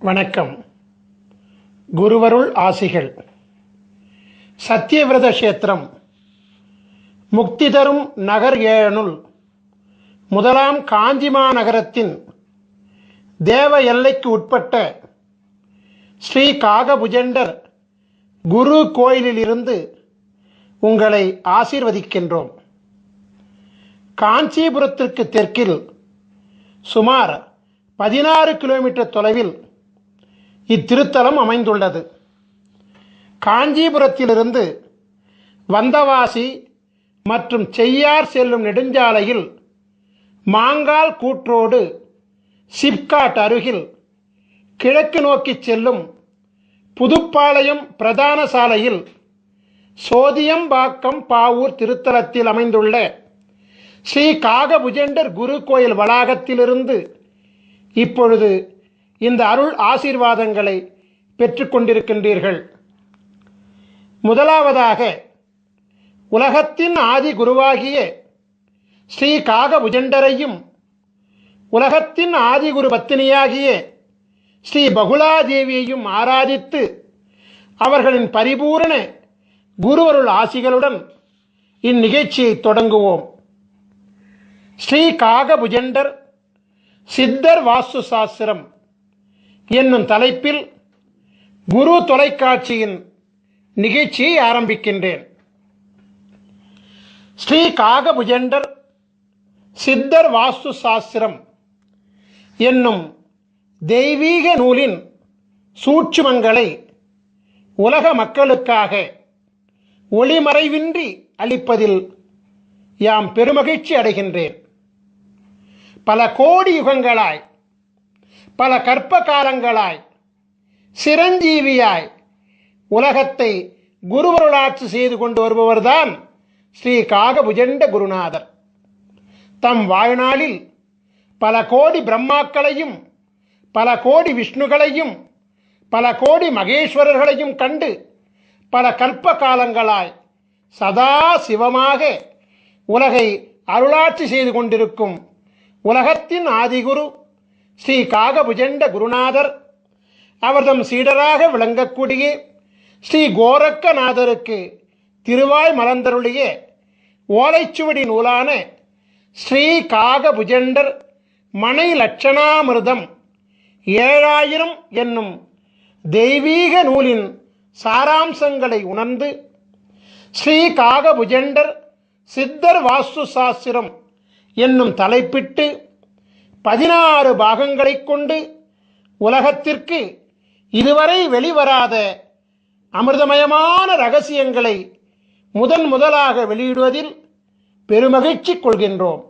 வணக்கம். குருவருள் ஆசிகள். சத்தியவிரத கஷேத்திரம் முக்தி தரும் நகர் ஏழனுள் முதலாம் காஞ்சிமா நகரத்தின் தேவ எல்லைக்கு உட்பட்ட ஸ்ரீ காகபுஜண்டர் குரு கோயிலிலிருந்து உங்களை ஆசீர்வதிக்கின்றோம். காஞ்சிபுரத்திற்கு தெற்கில் சுமார் 16 கிலோமீட்டர் தொலைவில் இத்திருத்தலம் அமைந்துள்ளது. காஞ்சிபுரத்திலிருந்து வந்தவாசி மற்றும் செய்யார் செல்லும் நெடுஞ்சாலையில் மாங்கால் கூற்றோடு சிப்காட் அருகில் கிழக்கு நோக்கி செல்லும் புதுப்பாளையம் பிரதான சாலையில் சோதியம்பாக்கம் பாவூர் திருத்தலத்தில் அமைந்துள்ள ஸ்ரீ காகபுஜண்டர் குரு கோயில் வளாகத்திலிருந்து இப்பொழுது இந்த அருள் ஆசீர்வாதங்களை பெற்றுக்கொண்டிருக்கின்றீர்கள். முதலாவதாக உலகத்தின் ஆதி குருவாகிய ஸ்ரீ காகபுஜண்டரையும் உலகத்தின் ஆதிகுரு பத்தினியாகிய ஸ்ரீ பகுலாதேவியையும் ஆராதித்து அவர்களின் பரிபூரண குருவருள் ஆசிகளுடன் இந்நிகழ்ச்சியை தொடங்குவோம். ஸ்ரீ காகபுஜண்டர் சித்தர் வாஸ்து சாஸ்திரம் என்னும் தலைப்பில் குரு தொலைக்காட்சியின் நிகழ்ச்சியை ஆரம்பிக்கின்றேன். ஸ்ரீ காகபுஜண்டர் சித்தர் வாஸ்து சாஸ்திரம் என்னும் தெய்வீக நூலின் சூட்சுமங்களை உலக மக்களுக்காக ஒளிமறைவின்றி அளிப்பதில் யாம் பெருமகிழ்ச்சி அடைகின்றேன். பல கோடி யுகங்களாய், பல கற்ப காலங்களாய், சிரஞ்சீவியாய் உலகத்தை குருவருளாட்சி செய்து கொண்டு வருபவர்தான் ஸ்ரீ காகபுஜண்ட குருநாதர். தம் வாழ்நாளில் பல கோடி பிரம்மாக்களையும் பல கோடி விஷ்ணுகளையும் பல கோடி மகேஸ்வரர்களையும் கண்டு பல கல்ப காலங்களாய் சதா சிவமாக உலகை அருளாட்சி செய்து கொண்டிருக்கும் உலகத்தின் ஆதிகுரு ஸ்ரீ காகபுஜண்ட குருநாதர் அவர்தம் சீடராக விளங்கக்கூடிய ஸ்ரீ கோரக்கநாதருக்கு திருவாய் மலர்ந்தருளிய ஓலைச்சுவடி நூலான ஸ்ரீ காகபுஜண்டர் மனை லட்சணாமிர்தம் 7000 என்னும் தெய்வீக நூலின் சாராம்சங்களை உணர்ந்து ஸ்ரீ காகபுஜண்டர் சித்தர் வாஸ்து சாஸ்திரம் என்னும் தலைப்பிட்டு 16 பாகங்களை கொண்டு உலகத்திற்கு இதுவரை வெளிவராத அமிர்தமயமான ரகசியங்களை முதலாக வெளியிடுவதில் பெருமகிழ்ச்சி கொள்கின்றோம்.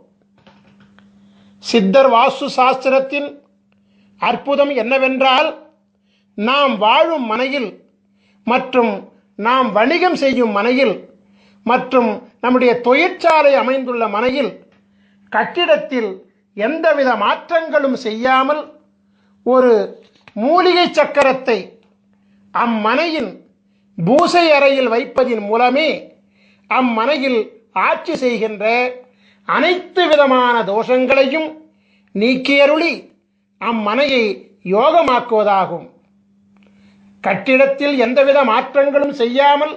சித்தர் வாஸ்து சாஸ்திரத்தின் அற்புதம் என்னவென்றால், நாம் வாழும் மனையில் மற்றும் நாம் வணிகம் செய்யும் மனையில் மற்றும் நம்முடைய தொழிற்சாலை அமைந்துள்ள மனையில் கட்டிடத்தில் எந்தவித மாற்றங்களும் செய்யாமல் ஒரு மூலிகை சக்கரத்தை அம்மனையின் பூசை அறையில் வைப்பதின் மூலமே அம்மனையில் ஆட்சி செய்கின்ற அனைத்து விதமான தோஷங்களையும் நீக்கியருளி அம்மனையை யோகமாக்குவதாகும். கட்டிடத்தில் எந்தவித மாற்றங்களும் செய்யாமல்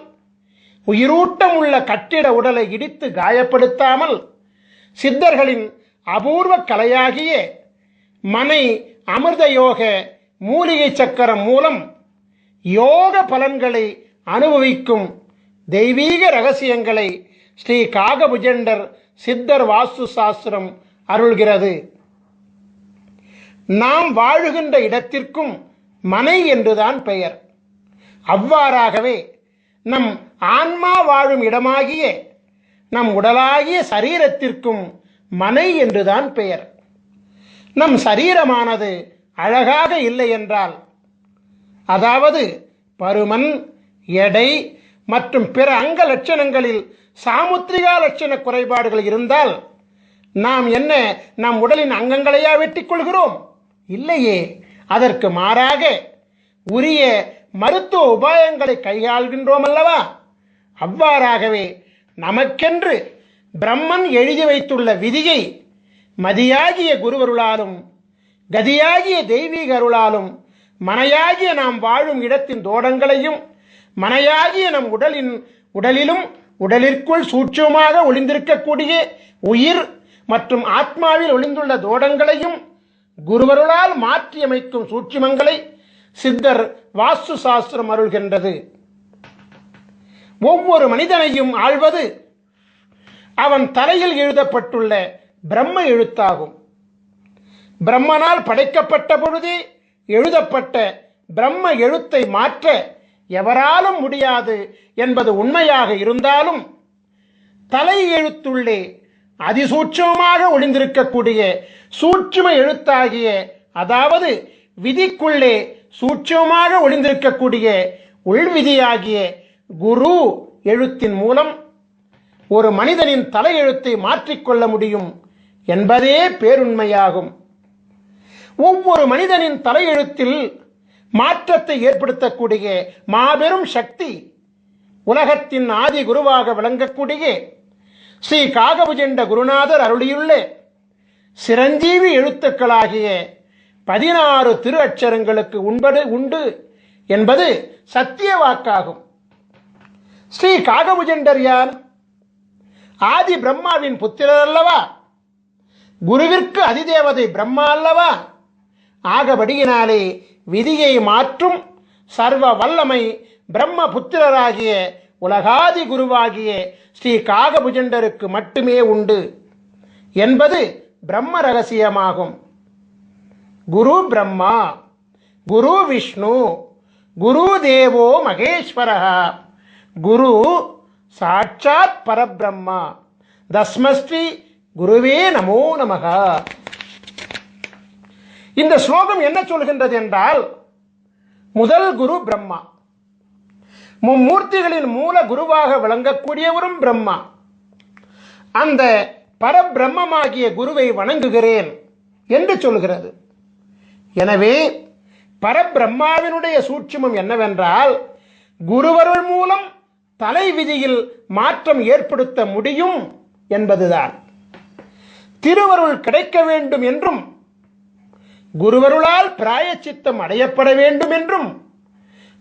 உயிரூட்டம் உள்ள கட்டிட உடலை இடித்து காயப்படுத்தாமல் சித்தர்களின் அபூர்வ கலையாகிய மனை அமிர்த யோக மூலிகை சக்கரம் மூலம் யோக பலன்களை அனுபவிக்கும் தெய்வீக ரகசியங்களை ஸ்ரீ காகபுஜண்டர் சித்தர் வாஸ்து சாஸ்திரம் அருள்கிறது. நாம் வாழுகின்ற இடத்திற்கும் மனை என்றுதான் பெயர். அவ்வாறாகவே நம் ஆன்மா வாழும் இடமாகிய நம் உடலாகிய சரீரத்திற்கும் மனை என்றுதான் பெயர். நம் சரீரமானது அழகாக இல்லை என்றால், அதாவது பருமன், எடை மற்றும் பிற அங்க லட்சணங்களில் சாமுத்திரிகா லட்சண குறைபாடுகள் இருந்தால் நாம் என்ன நம் உடலின் அங்கங்களையா வெட்டிக் கொள்கிறோம்? இல்லையே. அதற்கு மாறாக உரிய மருத்துவ உபாயங்களை கையாள்கின்றோம் அல்லவா? அவ்வாறாகவே நமக்கென்று பிரம்மன் எழுதி வைத்துள்ள விதியை மதியாகிய குருவருளாலும் கதியாகிய தெய்வீக அருளாலும் மனையாகிய நாம் வாழும் இடத்தின் தோடங்களையும் மனையாகிய நம் உடலிலும் உடலிற்குள் சூட்சமாக ஒளிந்திருக்கக்கூடிய உயிர் மற்றும் ஆத்மாவில் ஒளிந்துள்ள தோடங்களையும் குருவருளால் மாற்றியமைக்கும் சூட்சுமங்களை சித்தர் வாஸ்து சாஸ்திரம் அருள்கின்றது. ஒவ்வொரு மனிதனையும் ஆள்வது அவன் தலையில் எழுதப்பட்டுள்ள பிரம்ம எழுத்தாகும். பிரம்மனால் படைக்கப்பட்ட பொழுதே எழுதப்பட்ட பிரம்ம எழுத்தை மாற்ற எவராலும் முடியாது என்பது உண்மையாக இருந்தாலும், தலை எழுத்துள்ளே அதிசூட்சமாக ஒளிந்திருக்கக்கூடிய சூட்சும எழுத்தாகிய, அதாவது விதிக்குள்ளே சூட்சமாக ஒளிந்திருக்கக்கூடிய உள்விதியாகிய குரு எழுத்தின் மூலம் ஒரு மனிதனின் தலையெழுத்தை மாற்றிக்கொள்ள முடியும் என்பதே பேருண்மையாகும். ஒவ்வொரு மனிதனின் தலையெழுத்தில் மாற்றத்தை ஏற்படுத்தக்கூடிய மாபெரும் சக்தி உலகத்தின் ஆதி குருவாக விளங்கக்கூடிய ஸ்ரீ காகபுஜண்ட குருநாதர் அருளியுள்ள சிரஞ்சீவி எழுத்துக்களாகிய 16 திரு அட்சரங்களுக்கு உண்டு என்பது சத்திய வாக்காகும். ஸ்ரீ காகபுஜண்டர் யார்? ஆதி பிரம்மாவின் புத்திரர் அல்லவா? குருவிற்கு அதிதேவதை பிரம்மா அல்லவா? ஆகபடியினாலே விதியை மாற்றும் சர்வ வல்லமை பிரம்ம புத்திரராகிய உலகாதி குருவாகிய ஸ்ரீ காகபுஜண்டருக்கு மட்டுமே உண்டு என்பது பிரம்ம ரகசியமாகும். குரு பிரம்மா, குரு விஷ்ணு, குரு தேவோ மகேஸ்வரः, குரு சாட்சாத் பரபிரம்மா, தஸ்மஸ்ரீ குருவே நமோ நமக. இந்த ஸ்லோகம் என்ன சொல்கின்றது என்றால், முதல் குரு பிரம்மா, மும்மூர்த்திகளின் மூல குருவாக விளங்கக்கூடியவரும் பிரம்மா. அந்த பரபிரம்மமாகிய குருவை வணங்குகிறேன் என்று சொல்கிறது. எனவே பரபிரம்மாவினுடைய சூட்சுமம் என்னவென்றால், குருவருள் மூலம் தலை விதியில் மாற்றம் ஏற்படுத்த முடியும் என்பதுதான். திருவருள் கிடைக்க வேண்டும் என்றும், குருவருளால் பிராயச்சித்தம் அடையப்பட வேண்டும் என்றும்,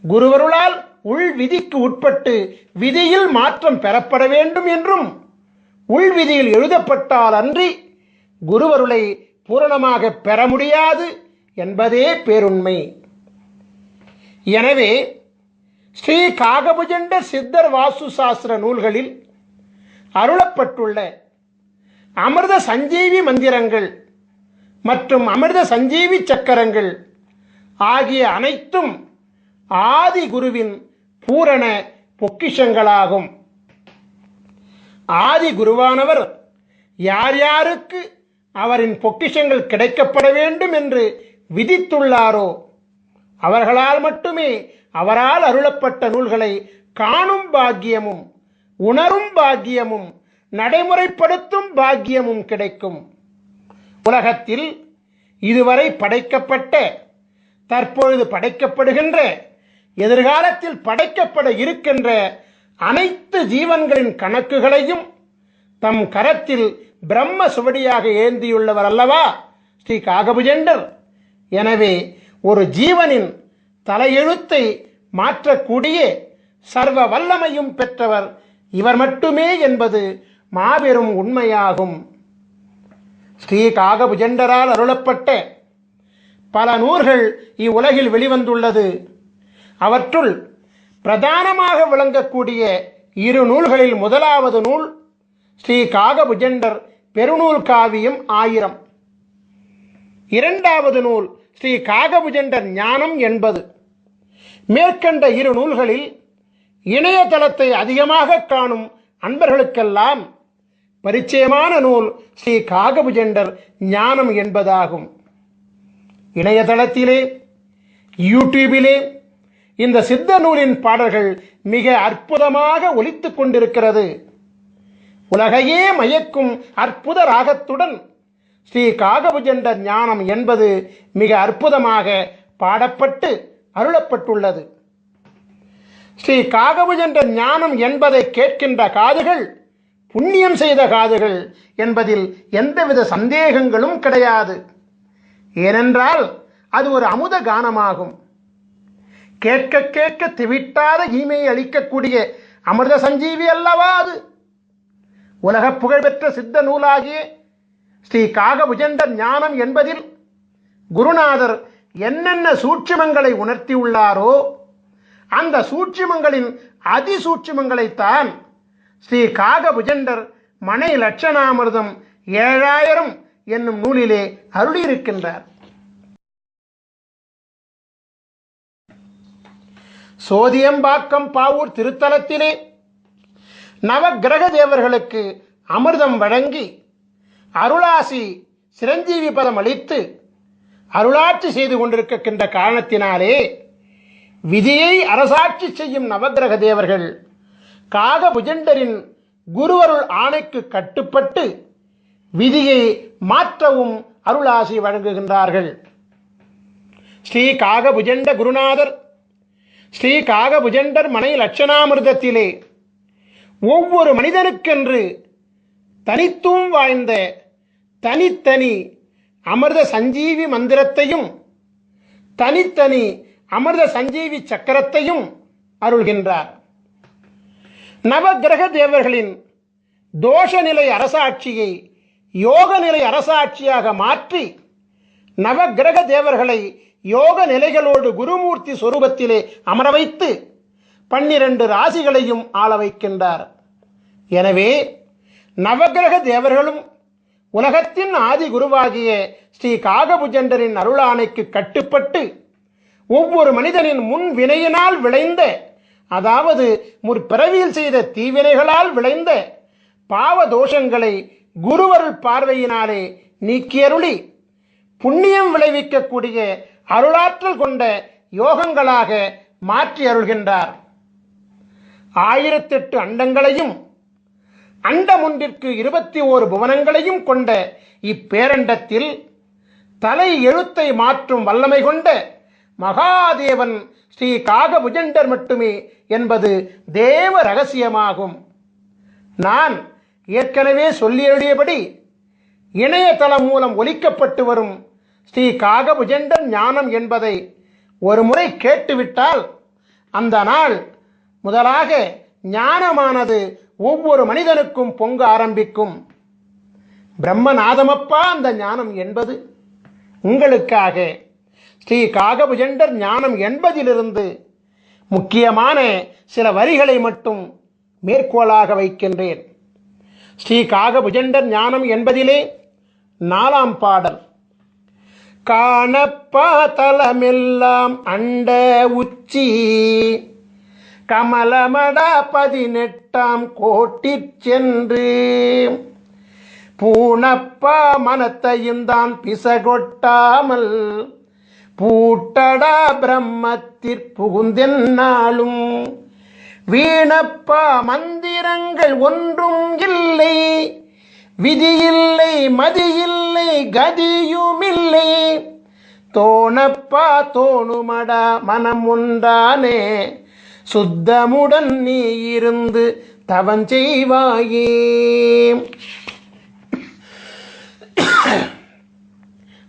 குருவருளால் உள் விதிக்கு உட்பட்டு விதியில் மாற்றம் பெறப்பட வேண்டும் என்றும் உள்விதியில் எழுதப்பட்டால் அன்றி குருவருளை பூரணமாக பெற முடியாது என்பதே பேருண்மை. எனவே ஸ்ரீ காகபுஜண்ட சித்தர் வாஸ்து சாஸ்திர நூல்களில் அருளப்பட்டுள்ள அமிர்த சஞ்சீவி மந்திரங்கள் மற்றும் அமிர்த சஞ்சீவி சக்கரங்கள் ஆகிய அனைத்தும் ஆதி குருவின் பூரண பொக்கிஷங்களாகும். ஆதி குருவானவர் யார் யாருக்கு அவரின் பொக்கிஷங்கள் கிடைக்கப்பட வேண்டும் என்று விதித்துள்ளாரோ அவர்களால் மட்டுமே அவரால் அருளப்பட்ட நூல்களை காணும் பாக்கியமும் உணரும் பாக்கியமும் நடைமுறைப்படுத்தும் பாக்கியமும் கிடைக்கும். உலகத்தில் இதுவரை படைக்கப்பட்ட, தற்பொழுது படைக்கப்படுகின்ற, எதிர்காலத்தில் படைக்கப்பட இருக்கின்ற அனைத்து ஜீவன்களின் கணக்குகளையும் தம் கரத்தில் பிரம்ம சுவடியாக ஏந்தியுள்ளவர் அல்லவா ஸ்ரீ காகபுஜண்டர். எனவே ஒரு ஜீவனின் தலையெழுத்தை மாற்றக்கூடிய சர்வ வல்லமையும் பெற்றவர் இவர் மட்டுமே என்பது மாபெரும் உண்மையாகும். ஸ்ரீ காகபுஜண்டரால் அருளப்பட்ட பல நூல்கள் இவ்வுலகில் வெளிவந்துள்ளது. அவற்றுள் பிரதானமாக விளங்கக்கூடிய 2 நூல்களில் முதலாவது நூல் ஸ்ரீ காகபுஜண்டர் பெருநூல் காவியம் 1000. இரண்டாவது நூல் ஸ்ரீ காகபுஜண்டர் ஞானம் 80. மேற்கண்ட 2 நூல்களில் இணையதளத்தை அதிகமாக காணும் அன்பர்களுக்கெல்லாம் பரிச்சயமான நூல் ஸ்ரீ காகபுஜண்டர் ஞானம் என்பதாகும். இணையதளத்திலே, யூடியூபிலே இந்த சித்த நூலின் பாடல்கள் மிக அற்புதமாக ஒலித்து கொண்டிருக்கிறது. உலகையே மயக்கும் அற்புத ராகத்துடன் ஸ்ரீ காகபுஜண்டர் ஞானம் என்பது மிக அற்புதமாக பாடப்பட்டு அருளப்பட்டுள்ளது. ஸ்ரீ காகபுஜண்டர் ஞானம் என்பதை கேட்கின்ற காதுகள் புண்ணியம் செய்த காதுகள் என்பதில் எந்தவித சந்தேகங்களும் கிடையாது. ஏனென்றால் அது ஒரு அமுத கானமாகும். கேட்க கேட்க திவிட்டாத ஈமையை அளிக்கக்கூடிய அமிர்த சஞ்சீவி அல்லவா அது. உலக புகழ்பெற்ற சித்த நூலாகிய ஸ்ரீ காகபுஜண்டர் ஞானம் என்பதில் குருநாதர் என்னென்ன சூட்சுமங்களை உணர்த்தியுள்ளாரோ அந்த சூட்சுமங்களின் அதிசூட்சுமங்களைத்தான் ஸ்ரீ காகபுஜண்டர் மனை லட்சணாமிர்தம் 7000 என்னும் நூலிலே அருளியிருக்கின்றார். சோதியம்பாக்கம் பாவூர் திருத்தலத்திலே நவக்கிரக தேவர்களுக்கு அமிர்தம் வழங்கி அருளாசி சிரஞ்சீவி பதம் அளித்து அருளாட்சி செய்து கொண்டிருக்கின்ற காரணத்தினாலே விதியை அரசாட்சி செய்யும் நவக்கிரக தேவர்கள் காகபுஜண்டரின் குருவருள் ஆணைக்கு கட்டுப்பட்டு விதியை மாற்றவும் அருளாசி வழங்குகின்றார்கள். ஸ்ரீ காகபுஜண்ட குருநாதர் ஸ்ரீ காகபுஜண்டர் மனை லட்சணாமிர்தத்திலே ஒவ்வொரு மனிதனுக்கென்று தனித்துவம் வாய்ந்த தனித்தனி அமிர்த சஞ்சீவி மந்திரத்தையும் தனித்தனி அமிர்த சஞ்சீவி சக்கரத்தையும் அருள்கின்றார். நவக்கிரக தேவர்களின் தோஷநிலை அரசாட்சியை யோக நிலை அரசாட்சியாக மாற்றி நவக்கிரக தேவர்களை யோக நிலைகளோடு குருமூர்த்தி சொரூபத்திலே அமர வைத்து 12 ராசிகளையும் ஆள வைக்கின்றார். எனவே நவக்கிரக தேவர்களும் உலகத்தின் ஆதி குருவாகிய ஸ்ரீ காகபுஜண்டரின் அருளாணைக்கு கட்டுப்பட்டு ஒவ்வொரு மனிதனின் முன் வினையினால் விளைந்த, அதாவது முற்பிறவியில் செய்த தீவினைகளால் விளைந்த பாவ தோஷங்களை குருவருள் பார்வையினாலே நீக்கியருளி புண்ணியம் விளைவிக்கக்கூடிய அருளாற்றல் கொண்ட யோகங்களாக மாற்றி அருள்கின்றார். 1008 அண்டங்களையும் அண்டம் ஒன்றிற்கு 21 புவனங்களையும் கொண்ட இப்பேரண்டத்தில் தலை எழுத்தை மாற்றும் வல்லமை கொண்ட மகாதேவன் ஸ்ரீ காகபுஜண்டர் மட்டுமே என்பது தேவ ரகசியமாகும். நான் ஏற்கனவே சொல்லியபடி இணையதளம் மூலம் ஒலிக்கப்பட்டு வரும் ஸ்ரீ காகபுஜண்டர் ஞானம் என்பதை ஒரு முறை கேட்டுவிட்டால் அந்த நாள் முதலாக ஞானமானது ஒவ்வொரு மனிதனுக்கும் பொங்க ஆரம்பிக்கும். பிரம்மநாதமப்பா அந்த ஞானம் என்பது. உங்களுக்காக ஸ்ரீ காகபுஜண்டர் ஞானம் என்பதிலிருந்து முக்கியமான சில வரிகளை மட்டும் மேற்கோளாக வைக்கின்றேன். ஸ்ரீ காகபுஜண்டர் ஞானம் என்பதிலே 4ஆம் பாடல். காணப்பா தலமெல்லாம் அண்ட உச்சி கமலமடா 18ஆம் கோட்டிற் சென்று பூணப்பா மனத்தையும் தான் பிசகொட்டாமல் பூட்டடா பிரம்மத்திற் புகுந்தென்னாலும் வீணப்பா மந்திரங்கள் ஒன்றும் இல்லை, விதியில்லை மதியில்லை கதியுமில்லை, தோணப்பா தோணுமடா மனம் ஒன்றானே சுத்தமுடன் நீ இருந்து தவஞ்செய்வாயே.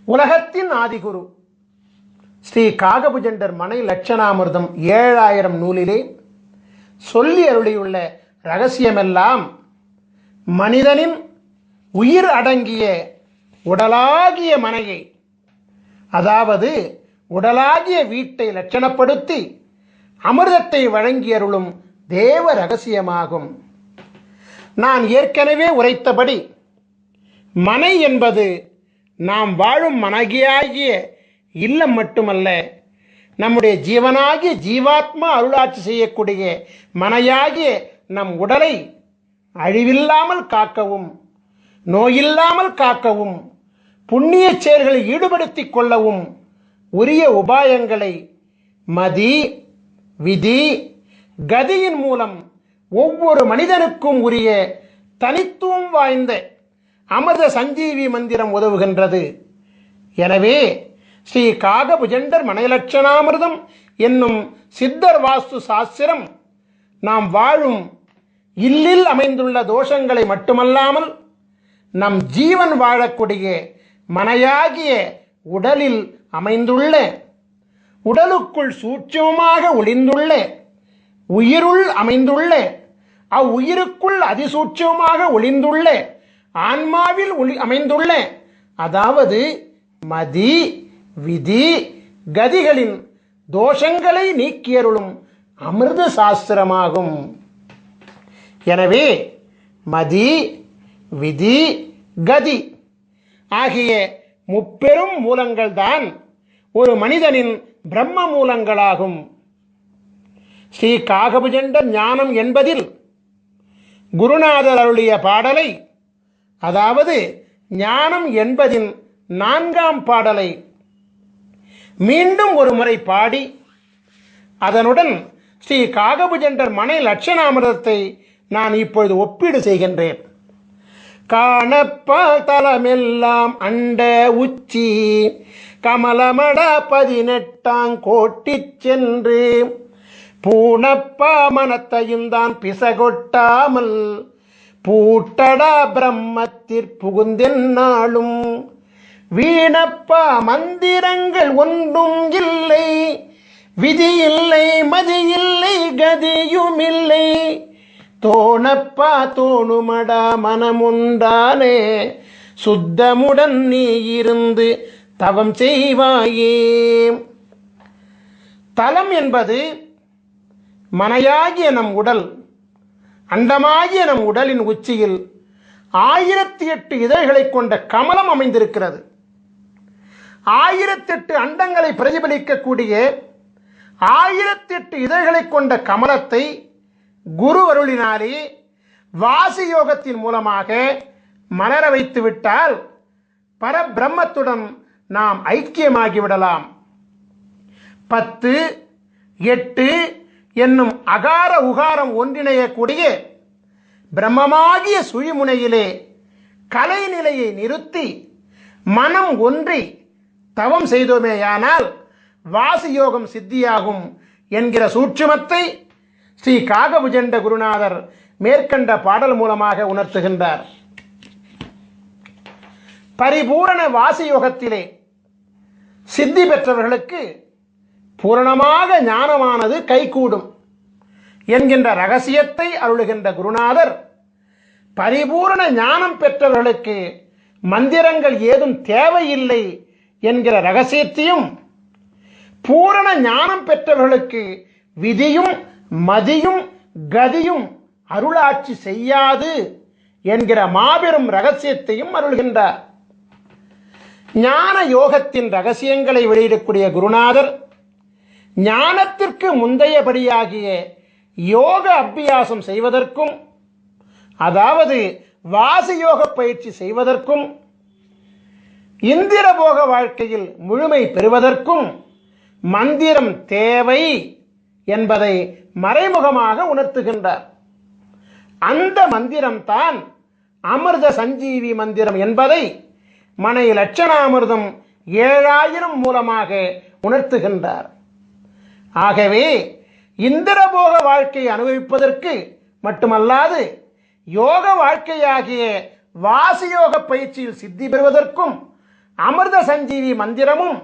உலகத்தின் ஆதிகுரு ஸ்ரீ காகபுஜண்டர் மனை லட்சணாமிர்தம் 7000 நூலிலே சொல்லி அருளியுள்ள இரகசியமெல்லாம் மனிதனின் உயிர் அடங்கிய உடலாகிய மனையை, அதாவது உடலாகிய வீட்டை லட்சணப்படுத்தி அமிர்தத்தை வழங்கி அருளும் தேவ ரகசியமாகும். நான் ஏற்கனவே உரைத்தபடி மனை என்பது நாம் வாழும் மனகியாகிய இல்லம் மட்டுமல்ல, நம்முடைய ஜீவனாகிய ஜீவாத்மா அருளாட்சி செய்யக்கூடிய மனையாகிய நம் உடலை அழிவில்லாமல் காக்கவும் நோயில்லாமல் காக்கவும் புண்ணிய செயல்களை ஈடுபடுத்திக் கொள்ளவும் உரிய உபாயங்களை மதி விதி கதியின் மூலம் ஒவ்வொரு மனிதனுக்கும் உரிய தனித்துவம் வாய்ந்த அமிர்த சஞ்சீவி மந்திரம் உதவுகின்றது. எனவே ஸ்ரீ காகபுஜண்டர் மனைலட்சணாமிர்தம் என்னும் சித்தர் வாஸ்து சாஸ்திரம் நாம் வாழும் இல்லில் அமைந்துள்ள தோஷங்களை மட்டுமல்லாமல் நம் ஜீவன் வாழக்கூடிய மனையாகிய உடலில் அமைந்துள்ள உடலுக்குள் சூட்சமமாக ஒளிந்துள்ள உயிருள் அமைந்துள்ள அவ்வுயிருக்குள் அதிசூட்சமாக ஒளிந்துள்ள ஆன்மாவில் அமைந்துள்ள அதாவது மதி விதி கதிகளின் தோஷங்களை நீக்கியருளும் அமிர்த சாஸ்திரமாகும். எனவே மதி விதி கதி ஆகிய முப்பெரும் மூலங்கள் தான் ஒரு மனிதனின் பிரம்ம மூலங்களாகும். ஸ்ரீ காகபுஜண்ட ஞானம் என்பதில் குருநாதர் அருளிய பாடலை, அதாவது ஞானம் என்பதின் 4ஆம் பாடலை மீண்டும் ஒரு முறை பாடி அதனுடன் ஸ்ரீ காகபுஜண்டர் மனை லட்சணாமிரதத்தை நான் இப்பொழுது ஒப்பீடு செய்கின்றேன். காணப்பால் தலமெல்லாம் அண்ட உச்சி கமலமட 18 கோட்டி சென்று பூணப்பா மனத்தையும் தான் பிசகொட்டாமல் பூட்டடா பிரம்மத்திற்புகுந்தென்னாலும் வீணப்பா மந்திரங்கள் ஒன்றும் இல்லை, விதி இல்லை, மதி இல்லை, கதியும் இல்லை, தோணப்பா தோணுமடா மனமுண்டானே சுத்தமுடன் நீ இருந்து தவம் செய்வாயே. தலம் என்பது மனையாகிய நம் உடல், அண்டமாகிய நம் உடலின் உச்சியில் 1008 இதழ்களை கொண்ட கமலம் அமைந்திருக்கிறது. 1008 அண்டங்களை பிரதிபலிக்கக்கூடிய 1008 இதழ்களை கொண்ட கமலத்தை குரு அருளினாலே வாசி யோகத்தின் மூலமாக மலர வைத்து விட்டால் பரபிரம்மத்துடன் நாம் ஐக்கியமாகிவிடலாம். 10, 8 என்னும் அகார உகாரம் ஒன்றிணையக்கூடிய பிரம்மமாகிய சுழிமுனையிலே கலை நிலையை நிறுத்தி மனம் ஒன்றி தவம் செய்தோமேயானால் வாசியோகம் சித்தியாகும் என்கிற சூட்சுமத்தை ஸ்ரீ காகபுஜண்ட குருநாதர் மேற்கண்ட பாடல் மூலமாக உணர்த்துகின்றார். பரிபூரண வாசியோகத்திலே சித்தி பெற்றவர்களுக்கு பூரணமாக ஞானமானது கைகூடும் என்கின்ற ரகசியத்தை அருளுகின்ற குருநாதர் பரிபூரண ஞானம் பெற்றவர்களுக்கு மந்திரங்கள் ஏதும் தேவையில்லை என்கிற ரகசியத்தையும், பூரண ஞானம் பெற்றவர்களுக்கு விதியும் மதியும் கதியும் அருளாட்சி செய்யாது என்கிற மாபெரும் ரகசியத்தையும் அருள்கின்றார். ஞான யோகத்தின் ரகசியங்களை வெளியிடக்கூடிய குருநாதர் ஞானத்திற்கு முந்தையபடியாகிய யோக அபியாசம் செய்வதற்கும், அதாவது வாசியோக பயிற்சி செய்வதற்கும், இந்திரபோக வாழ்க்கையில் முழுமை பெறுவதற்கும் மந்திரம் தேவை என்பதை மறைமுகமாக உணர்த்துகின்றார். அந்த மந்திரம்தான் அமிர்த சஞ்சீவி மந்திரம் என்பதை மனை லட்சணாமிர்தம் 7000 மூலமாக உணர்த்துகின்றார். ஆகவே இந்திரபோக வாழ்க்கையை அனுபவிப்பதற்கு மட்டுமல்லாது யோக வாழ்க்கையாகிய வாசியோக பயிற்சியில் சித்தி பெறுவதற்கும் அமிர்த சஞ்சீவி மந்திரமும்,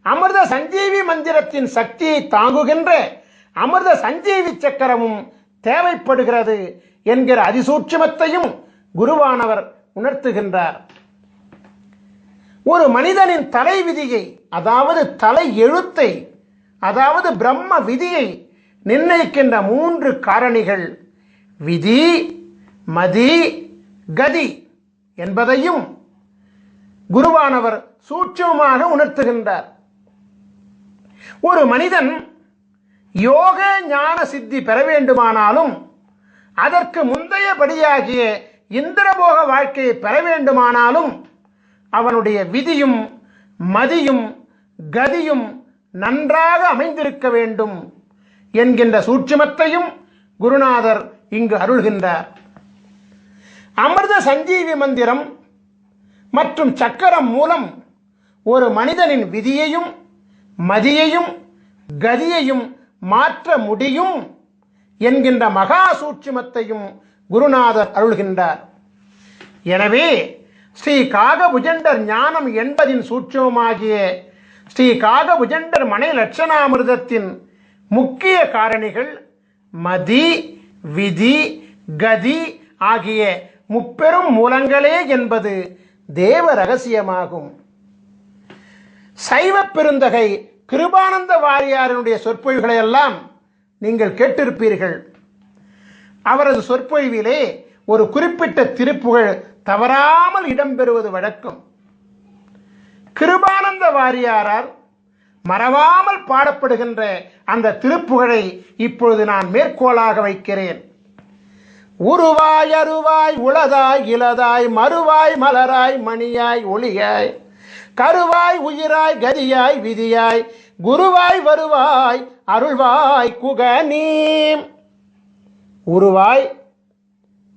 அமிர்த சஞ்சீவி மந்திரத்தின் சக்தியை தாங்குகின்ற அமிர்த சஞ்சீவி சக்கரமும் தேவைப்படுகிறது என்கிற அதிசூட்சுமத்தையும் குருவானவர் உணர்த்துகின்றார். ஒரு மனிதனின் தலை விதியை, அதாவது தலை எழுத்தை, அதாவது பிரம்ம விதியை நிர்ணயிக்கின்ற 3 காரணிகள் விதி, மதி, கதி என்பதையும் குருவானவர் சூட்சமாக உணர்த்துகின்றார். ஒரு மனிதன் யோக ஞான சித்தி பெற வேண்டுமானாலும், அதற்கு முந்தையபடியாகிய இந்திரபோக வாழ்க்கையை பெற வேண்டுமானாலும் அவனுடைய விதியும் மதியும் கதியும் நன்றாக அமைந்திருக்க வேண்டும் என்கின்ற சூட்சுமத்தையும் குருநாதர் இங்கு அருள்கின்றார். அமிர்த சஞ்சீவி மந்திரம் மற்றும் சக்கரம் மூலம் ஒரு மனிதனின் விதியையும் மதியையும் கதியையும் மாற்ற முடியும் என்கின்ற மகா சூட்சுமத்தையும் குருநாதர் அருள்கின்றார். எனவே ஸ்ரீ காகபுஜண்டர் ஞானம் என்பதின் சூட்சுமமாகிய ஸ்ரீ காகபுஜண்டர் மனை லட்சணாமிர்தத்தின் முக்கிய காரணிகள் மதி, விதி, கதி ஆகிய முப்பெரும் மூலங்களே என்பது தேவ ரகசியமாகும். சைவ பெருந்தகை கிருபானந்த வாரியாரினுடைய சொற்பொழிவுகளை எல்லாம் நீங்கள் கேட்டிருப்பீர்கள். அவரது சொற்பொழிவிலே ஒரு குறிப்பிட்ட திருப்புகழ் தவறாமல் இடம்பெறுவது வழக்கம். கிருபானந்த வாரியாரால் மறவாமல் பாடப்படுகின்ற அந்த திருப்புகழை இப்பொழுது நான் மேற்கோளாக வைக்கிறேன். உருவாய் அருவாய் உளதாய் இலதாய் மறுவாய் மலராய் மணியாய் ஒளியாய் கருவாய் உயிராய் கதியாய் விதியாய் குருவாய் வருவாய் அருள்வாய் குகனீ. உருவாய்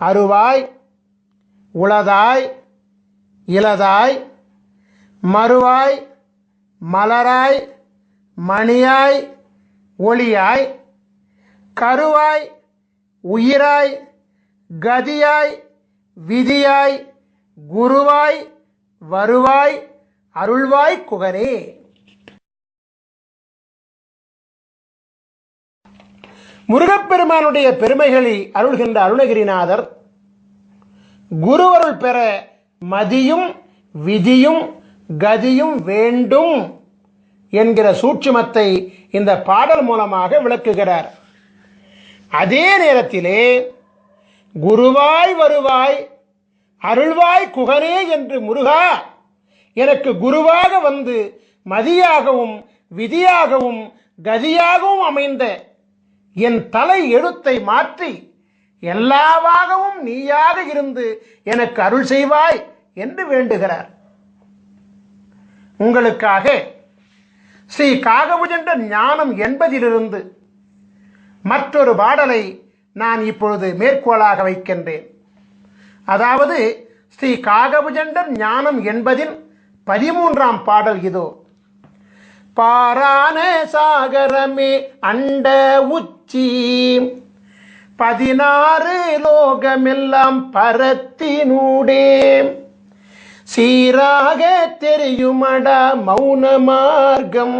அருவாய் உளதாய் இலதாய் மறுவாய் மலராய் மணியாய் ஒளியாய் கருவாய் உயிராய் கதியாய் விதியாய் குருவாய் வருவாய் அருள்வாய் குகனே. முருகப்பெருமானுடைய பெருமைகளை அருள்கின்ற அருணகிரிநாதர் குருவருள் பெற மதியும் விதியும் கதியும் வேண்டும் என்கிற சூட்சுமத்தை இந்த பாடல் மூலமாக விளக்குகிறார். அதே நேரத்திலே குருவாய் வருவாய் அருள்வாய் குகனே என்று முருகா எனக்கு குருவாக வந்து மதியாகவும் விதியாகவும் கதியாகவும் அமைந்த என் தலை எழுத்தை மாற்றி எல்லாவாகவும் நீயாக இருந்து எனக்கு அருள் செய்வாய் என்று வேண்டுகிறார். உங்களுக்காக ஸ்ரீ காகபுஜண்ட ஞானம் என்பதிலிருந்து மற்றொரு பாடலை நான் இப்பொழுது மேற்கோளாக வைக்கின்றேன். அதாவது ஸ்ரீ காகபுஜண்டர் ஞானம் என்பதின் 13ஆம் பாடல் இதோ. பாரான சாகரமே அண்ட உச்சி 16 லோகமெல்லாம் பரத்தினூடே சீராக தெரியுமடா மௌன மார்க்கம்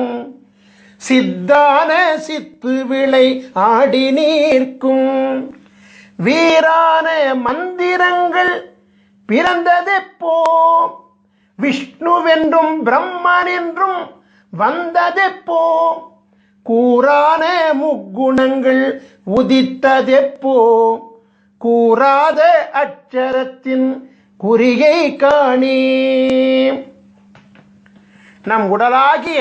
சித்தான சித்து விளை ஆடி நீர்க்கும் வீரான மந்திரங்கள் பிறந்ததெப்போ விஷ்ணுவென்றும் பிரம்மன் என்றும் வந்ததெப்போ கூறான முக்குணங்கள் உதித்ததெப்போ கூறாத அட்சரத்தின் குறிகை காணே. நம் உடலாகிய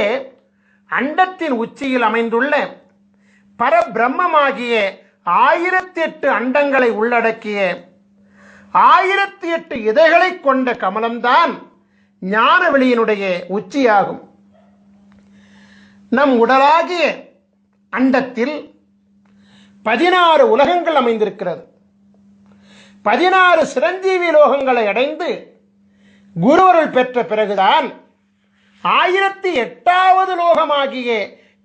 அண்டத்தின் உச்சியில் அமைந்துள்ள பரபிரம்மமாகிய 1008 அண்டங்களை உள்ளடக்கிய 1008 இதழ்களை கொண்ட கமலம்தான் ஞானவெளியினுடைய உச்சியாகும். நம் உடலாகிய அண்டத்தில் 16 உலகங்கள் அமைந்திருக்கிறது. 16 சிரஞ்சீவி லோகங்களை அடைந்து குருவருள் பெற்ற பிறகுதான் 1008வது லோகமாகிய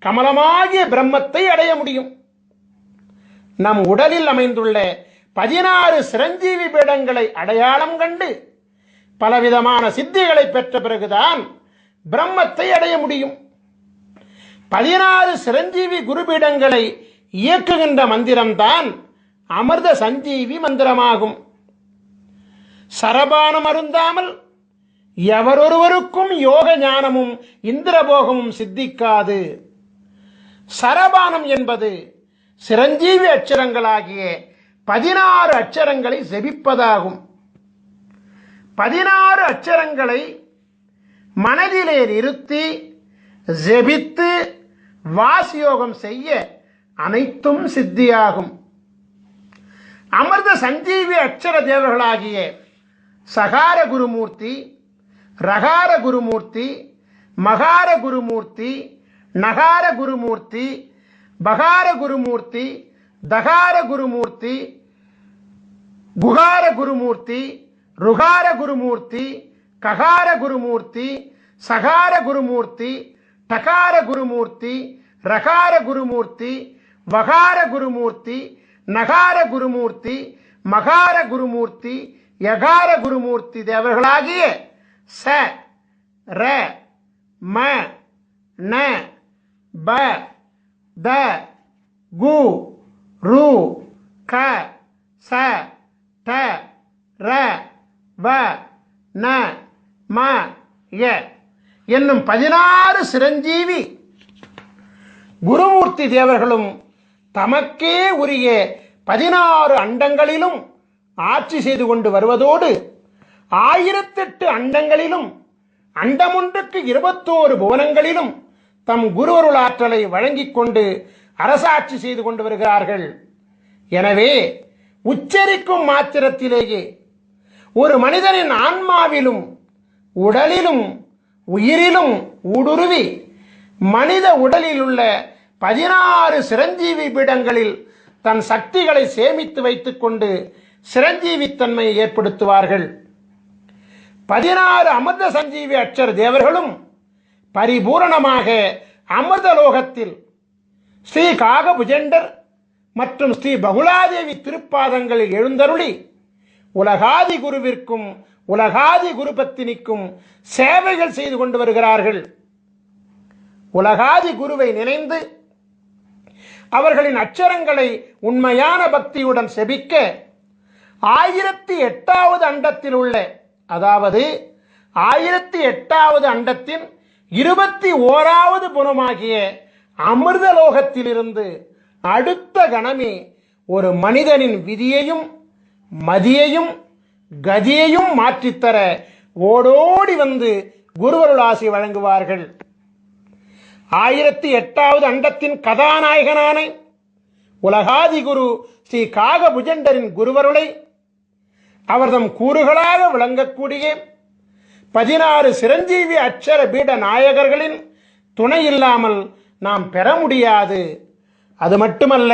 கமலமாகிய பிரம்மத்தை அடைய முடியும். நம் உடலில் அமைந்துள்ள 16 சிரஞ்சீவி பீடங்களை அடையாளம் கண்டு பலவிதமான சித்திகளை பெற்ற பிறகுதான் பிரம்மத்தை அடைய முடியும். 16 சிரஞ்சீவி குருபீடங்களை இயக்குகின்ற மந்திரம்தான் அமிர்த சஞ்சீவி மந்திரமாகும். சரபானம் அருந்தாமல் எவரொருவருக்கும் யோக ஞானமும் இந்திரபோகமும் சித்திக்காது. சரபானம் என்பது சிரஞ்சீவி அட்சரங்களாகிய 16 அட்சரங்களை ஜெபிப்பதாகும். 16 அட்சரங்களை மனதிலே நிறுத்தி ஜெபித்து வாசியோகம் செய்ய அனைத்தும் சித்தியாகும். அமிர்த சஞ்சீவி அட்சர தேவர்களாகிய சகார குருமூர்த்தி, ரகார குருமூர்த்தி, மகார குருமூர்த்தி, நகார குருமூர்த்தி, பகார குருமூர்த்தி, தகார குருமூர்த்தி, குகார குருமூர்த்தி, ருகார குருமூர்த்தி, ககார குருமூர்த்தி, சகார குருமூர்த்தி, டகார குருமூர்த்தி, ரகார குருமூர்த்தி, வகார குருமூர்த்தி, நகார குருமூர்த்தி, மகார குருமூர்த்தி, யகார குருமூர்த்தி தேவர்களாகிய ச ர ம ந ப த கு ரு க ச ட ர வ ந ம ய என்னும் 16 சிரஞ்சீவி குருமூர்த்தி தேவர்களும் தமக்கே உரிய 16 அண்டங்களிலும் ஆட்சி செய்து கொண்டு வருவதோடு 1008 அண்டங்களிலும் அண்டமொன்றுக்கு 21 புவனங்களிலும் தம் குருவருள் ஆற்றலை வழங்கிக் கொண்டு அரசாட்சி செய்து கொண்டு வருகிறார்கள். எனவே உச்சரிக்கும் மாத்திரத்திலேயே ஒரு மனிதனின் ஆன்மாவிலும் உடலிலும் உயிரிலும் ஊடுருவி மனித உடலில் உள்ள 16 சிரஞ்சீவி பீடங்களில் தன் சக்திகளை சேமித்து வைத்துக் கொண்டு சிரஞ்சீவித்தன்மையை ஏற்படுத்துவார்கள். 16 அமிர்த சஞ்சீவி அட்சர தேவர்களும் பரிபூரணமாக அமிர்தலோகத்தில் ஸ்ரீ காகபுஜண்டர் மற்றும் ஸ்ரீ பகுலாதேவி திருப்பாதங்களில் எழுந்தருளி உலகாதி குருவிற்கும் உலகாதி குருபத்தினிக்கும் சேவைகள் செய்து கொண்டு வருகிறார்கள். உலகாதி குருவை நினைந்து அவர்களின் அச்சரங்களை உண்மையான பக்தியுடன் செபிக்க 1008வது அண்டத்தில் உள்ள, அதாவது 1008வது அண்டத்தின் 21வது புனமாகிய அமிர்தலோகத்திலிருந்து அடுத்த கணமே ஒரு மனிதனின் விதியையும் மதியையும் கதியையும் மாற்றித்தர ஓடோடி வந்து குருவருள் ஆசி வழங்குவார்கள். 1008வது அண்டத்தின் கதாநாயகனான உலகாதி குரு ஸ்ரீ காகபுஜண்டரின் குருவருளை அவர்தம் கூறுகளாக விளங்கக்கூடிய 16 சிரஞ்சீவி அட்சர பீட நாயகர்களின் துணை இல்லாமல் நாம் பெற முடியாது. அது மட்டுமல்ல,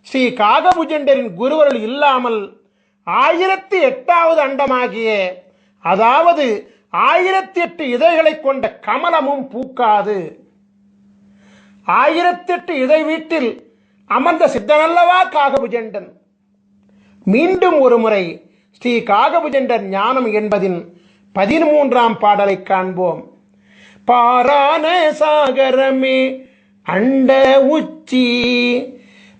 ஸ்ரீ காகபுஜண்டரின் குருவருள் இல்லாமல் 1008வது அண்டமாகிய, அதாவது 1008 இதழ்களை கொண்ட கமலமும் பூக்காது. 1008 இதழ் வீட்டில் அமர்ந்த சித்தனல்லவா காகபுஜண்டன். மீண்டும் ஒரு முறை ஸ்ரீ காகபுஜண்டர் ஞானம் என்பதின் 13ஆம் பாடலை காண்போம். பாரான சாகரமே அண்ட உச்சி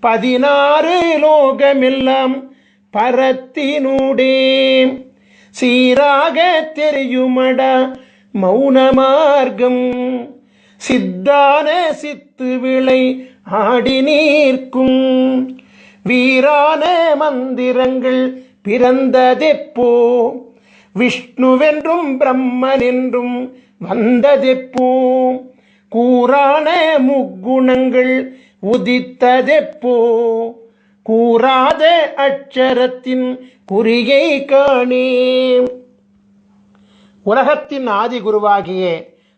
16 லோகமெல்லாம் பரத்தினூடே சீராக தெரியுமடா மௌன மார்க்கம் சித்தான சித்து விளை ஆடி நீர்க்கும் வீரான மந்திரங்கள் பிறந்ததெப்போ விஷ்ணுவென்றும் பிரம்மனென்றும் வந்ததெப்போ கூறான முக்குணங்கள் உதித்ததெப்போ கூறாத அட்சரத்தின் குறியை காணே. உலகத்தின் ஆதி குருவாகிய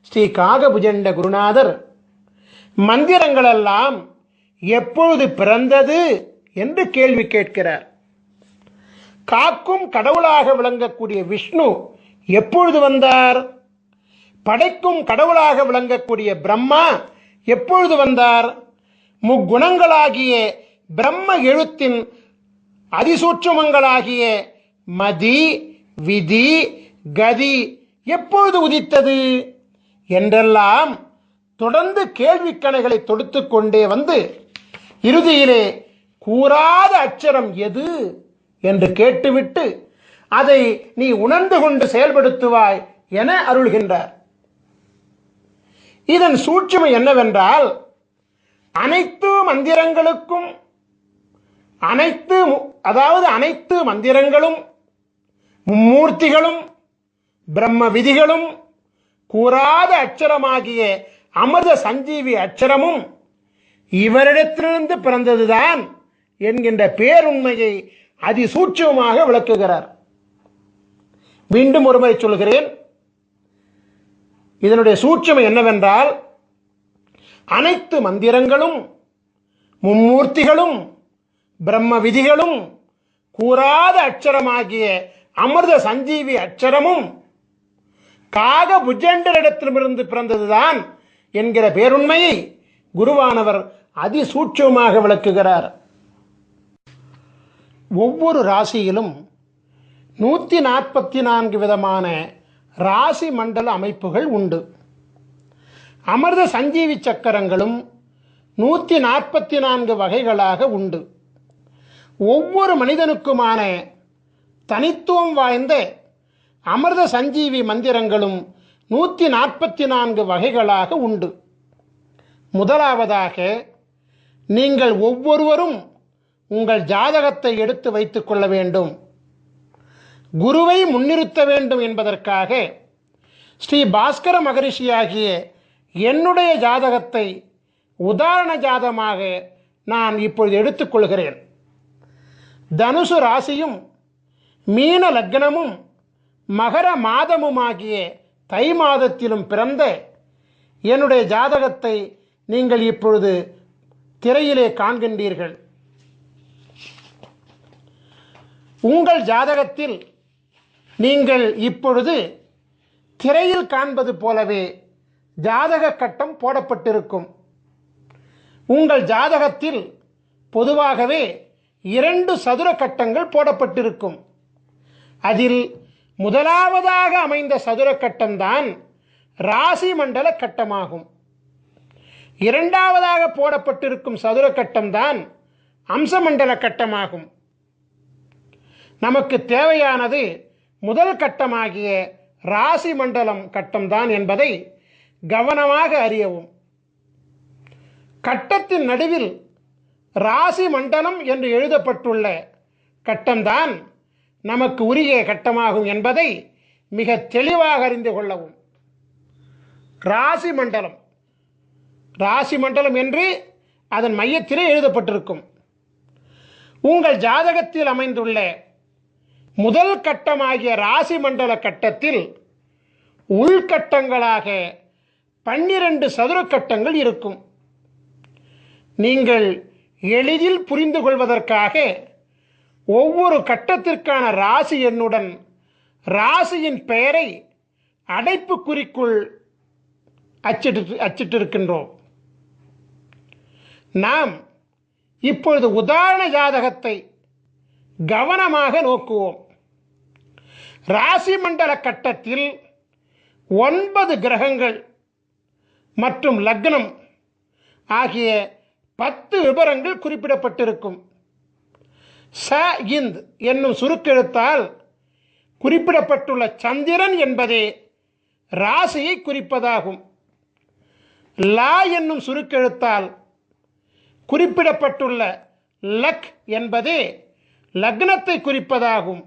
ஸ்ரீ காகபுஜண்ட குருநாதர் மந்திரங்களெல்லாம் எப்பொழுது பிறந்தது என்று கேள்வி கேட்கிறார். காக்கும் கடவுளாக விளங்கக்கூடிய விஷ்ணு எப்பொழுது வந்தார்? படைக்கும் கடவுளாக விளங்கக்கூடிய பிரம்மா எப்பொழுது வந்தார்? முக்குணங்களாகிய பிரம்ம எழுத்தின் அதிசூட்சுமங்களாகிய மதி விதி கதி எப்பொழுது உதித்தது என்றெல்லாம் தொடர்ந்து கேள்விக்கணைகளை தொடுத்து கொண்டே வந்து இறுதியிலே கூறாத அட்சரம் எது என்று கேட்டுவிட்டு அதை நீ உணர்ந்து கொண்டு செயல்படுத்துவாய் என அருள்கின்றார். இதன் சூட்சுமை என்னவென்றால், அனைத்து மந்திரங்களுக்கும் அனைத்து மந்திரங்களும் மும்மூர்த்திகளும் பிரம்ம விதிகளும் கூறாத அட்சரமாகிய அமிர்த சஞ்சீவி அட்சரமும் இவரிடத்திலிருந்து பிறந்ததுதான் என்கின்ற பேருண்மையை அதிசூட்சமாக விளக்குகிறார். மீண்டும் ஒருமுறை சொல்கிறேன். இதனுடைய சூட்சுமை என்னவென்றால், அனைத்து மந்திரங்களும் மும்மூர்த்திகளும் பிரம்ம விதிகளும் கூறாத அட்சரமாகிய அமிர்த சஞ்சீவி அட்சரமும் காகபுஜண்டரிடத்திலிருந்து பிறந்ததுதான் என்கிற பேருண்மையை குருவானவர் அதிசூட்சமாக விளக்குகிறார். ஒவ்வொரு ராசியிலும் 144 விதமான ராசி மண்டல அமைப்புகள் உண்டு. அமிர்த சஞ்சீவி சக்கரங்களும் 144 வகைகளாக உண்டு. ஒவ்வொரு மனிதனுக்குமான தனித்துவம் வாய்ந்த அமிர்த சஞ்சீவி மந்திரங்களும் 144 வகைகளாக உண்டு. முதலாவதாக, நீங்கள் ஒவ்வொருவரும் உங்கள் ஜாதகத்தை எடுத்து வைத்துக் கொள்ள வேண்டும். குருவை முன்னிறுத்த வேண்டும் என்பதற்காக ஸ்ரீ பாஸ்கர மகரிஷியாகிய என்னுடைய ஜாதகத்தை உதாரண ஜாதகமாக நான் இப்பொழுது எடுத்துக்கொள்கிறேன். தனுசு ராசியும் மீன லக்னமும் மகர மாதமுமாகிய தை மாதத்திலும் பிறந்த என்னுடைய ஜாதகத்தை நீங்கள் இப்பொழுது திரையிலே காண்கின்றீர்கள். உங்கள் ஜாதகத்தில் நீங்கள் இப்பொழுது திரையில் காண்பது போலவே ஜாதக கட்டம் போடப்பட்டிருக்கும். உங்கள் ஜாதகத்தில் பொதுவாகவே 2 சதுர கட்டங்கள் போடப்பட்டிருக்கும். அதில் முதலாவதாக அமைந்த சதுர கட்டம்தான் ராசி மண்டல கட்டமாகும். இரண்டாவதாக போடப்பட்டிருக்கும் சதுர கட்டம்தான் அம்சமண்டல கட்டமாகும். நமக்கு தேவையானது முதல் கட்டமாகிய ராசி மண்டலம் கட்டம்தான் என்பதை கவனமாக அறியவும். கட்டத்தின் நடுவில் ராசி மண்டலம் என்று எழுதப்பட்டுள்ள கட்டம்தான் நமக்கு உரிய கட்டமாகும் என்பதை மிக தெளிவாக அறிந்து கொள்ளவும். ராசி மண்டலம் என்று அதன் மையத்திலே எழுதப்பட்டிருக்கும். உங்கள் ஜாதகத்தில் அமைந்துள்ள முதல் கட்டமாகிய ராசி மண்டல கட்டத்தில் உள்கட்டங்களாக 12 சதுர கட்டங்கள் இருக்கும். நீங்கள் எளிதில் புரிந்து கொள்வதற்காக ஒவ்வொரு கட்டத்திற்கான ராசி எண்ணுடன் ராசியின் பெயரை அடைப்புக்குறிக்குள் அச்சிட்டிருக்கின்றோம். நாம் இப்பொழுது உதாரண ஜாதகத்தை கவனமாக நோக்குவோம். ராசி மண்டல கட்டத்தில் 9 கிரகங்கள் மற்றும் லக்னம் ஆகிய 10 விபரங்கள் குறிப்பிடப்பட்டிருக்கும். ச இந்த் என்னும் சுருக்கெழுத்தால் குறிப்பிடப்பட்டுள்ள சந்திரன் என்பதே ராசியை குறிப்பதாகும். லா என்னும் சுருக்கெழுத்தால் குறிப்பிடப்பட்டுள்ள லக் என்பதே லக்னத்தை குறிப்பதாகும்.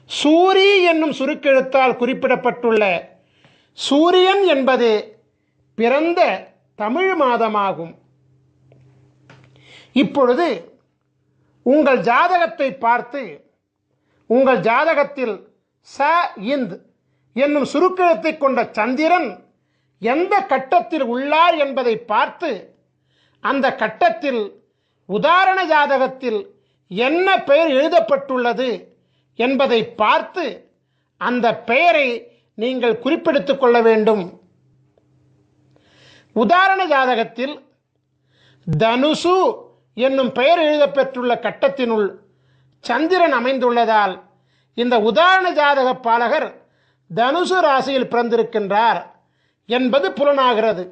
சூரி என்னும் சுருக்கெழுத்தால் குறிப்பிடப்பட்டுள்ள சூரியன் என்பதே பிறந்த தமிழ் மாதமாகும். இப்பொழுது உங்கள் ஜாதகத்தை பார்த்து உங்கள் ஜாதகத்தில் ச இந்த் என்னும் சுருக்கெழுத்தை கொண்ட சந்திரன் எந்த கட்டத்தில் உள்ளார் என்பதை பார்த்து அந்த கட்டத்தில் உதாரண ஜாதகத்தில் என்ன பெயர் எழுதப்பட்டுள்ளது என்பதை பார்த்து அந்த பெயரை நீங்கள் குறிப்பெடுத்துக் கொள்ள வேண்டும். உதாரண ஜாதகத்தில் தனுசு என்னும் பெயர் எழுதப்பெற்றுள்ள கட்டத்தினுள் சந்திரன் அமைந்துள்ளதால் இந்த உதாரண ஜாதக பாலகர் தனுசு ராசியில் பிறந்திருக்கின்றார் என்பது புலனாகிறது.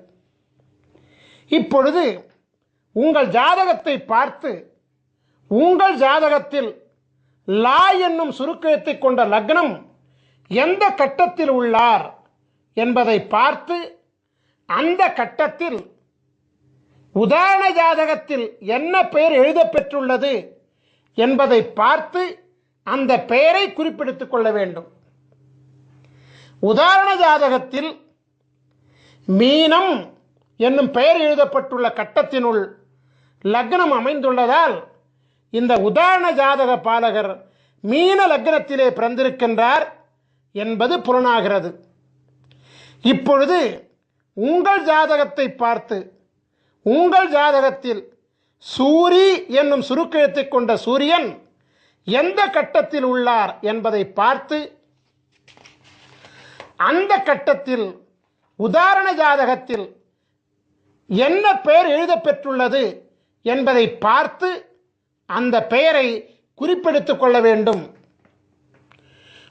இப்பொழுது உங்கள் ஜாதகத்தை பார்த்து உங்கள் ஜாதகத்தில் லா என்னும் சுருக்கெழுத்தை கொண்ட லக்னம் எந்த கட்டத்தில் உள்ளார் என்பதை பார்த்து அந்த கட்டத்தில் உதாரண ஜாதகத்தில் என்ன பெயர் எழுதப்பெற்றுள்ளது என்பதை பார்த்து அந்த பெயரை குறிப்பிடுத்துக் கொள்ள வேண்டும். உதாரண ஜாதகத்தில் மீனம் என்னும் பெயர் எழுதப்பட்டுள்ள கட்டத்தினுள் லக்னம் அமைந்துள்ளதால் இந்த உதாரண ஜாதக பாலகர் மீன லக்னத்திலே பிறந்திருக்கின்றார் என்பது புலனாகிறது. இப்பொழுது உங்கள் ஜாதகத்தை பார்த்து உங்கள் ஜாதகத்தில் சூரி என்னும் சுருக்கெழுத்தை கொண்ட சூரியன் எந்த கட்டத்தில் உள்ளார் என்பதை பார்த்து அந்த கட்டத்தில் உதாரண ஜாதகத்தில் என்ன பெயர் எழுதப்பெற்றுள்ளது என்பதை பார்த்து அந்த பெயரை குறிப்பெடுத்துக் கொள்ள வேண்டும்.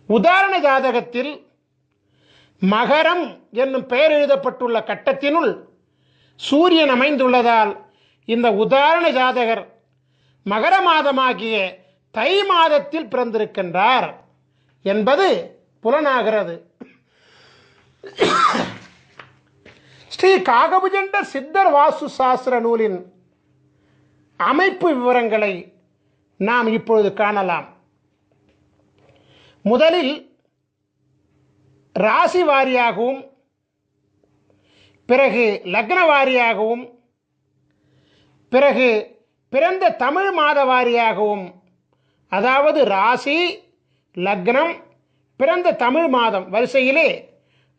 உதாரண ஜாதகத்தில் மகரம் என்னும் பெயர் எழுதப்பட்டுள்ள கட்டத்தினுள் சூரியன் அமைந்துள்ளதால் இந்த உதாரண ஜாதகர் மகர மாதமாகிய தை மாதத்தில் பிறந்திருக்கின்றார் என்பது புலனாகிறது. ஸ்ரீ காகபுஜண்டர் சித்தர் வாஸ்து சாஸ்திர நூலின் அமைப்பு விவரங்களை நாம் இப்பொழுது காணலாம். முதலில் ராசி வாரியாகவும் பிறகு லக்ன வாரியாகவும் பிறகு பிறந்த தமிழ் மாத வாரியாகவும், அதாவது ராசி லக்னம் பிறந்த தமிழ் மாதம் வரிசையிலே,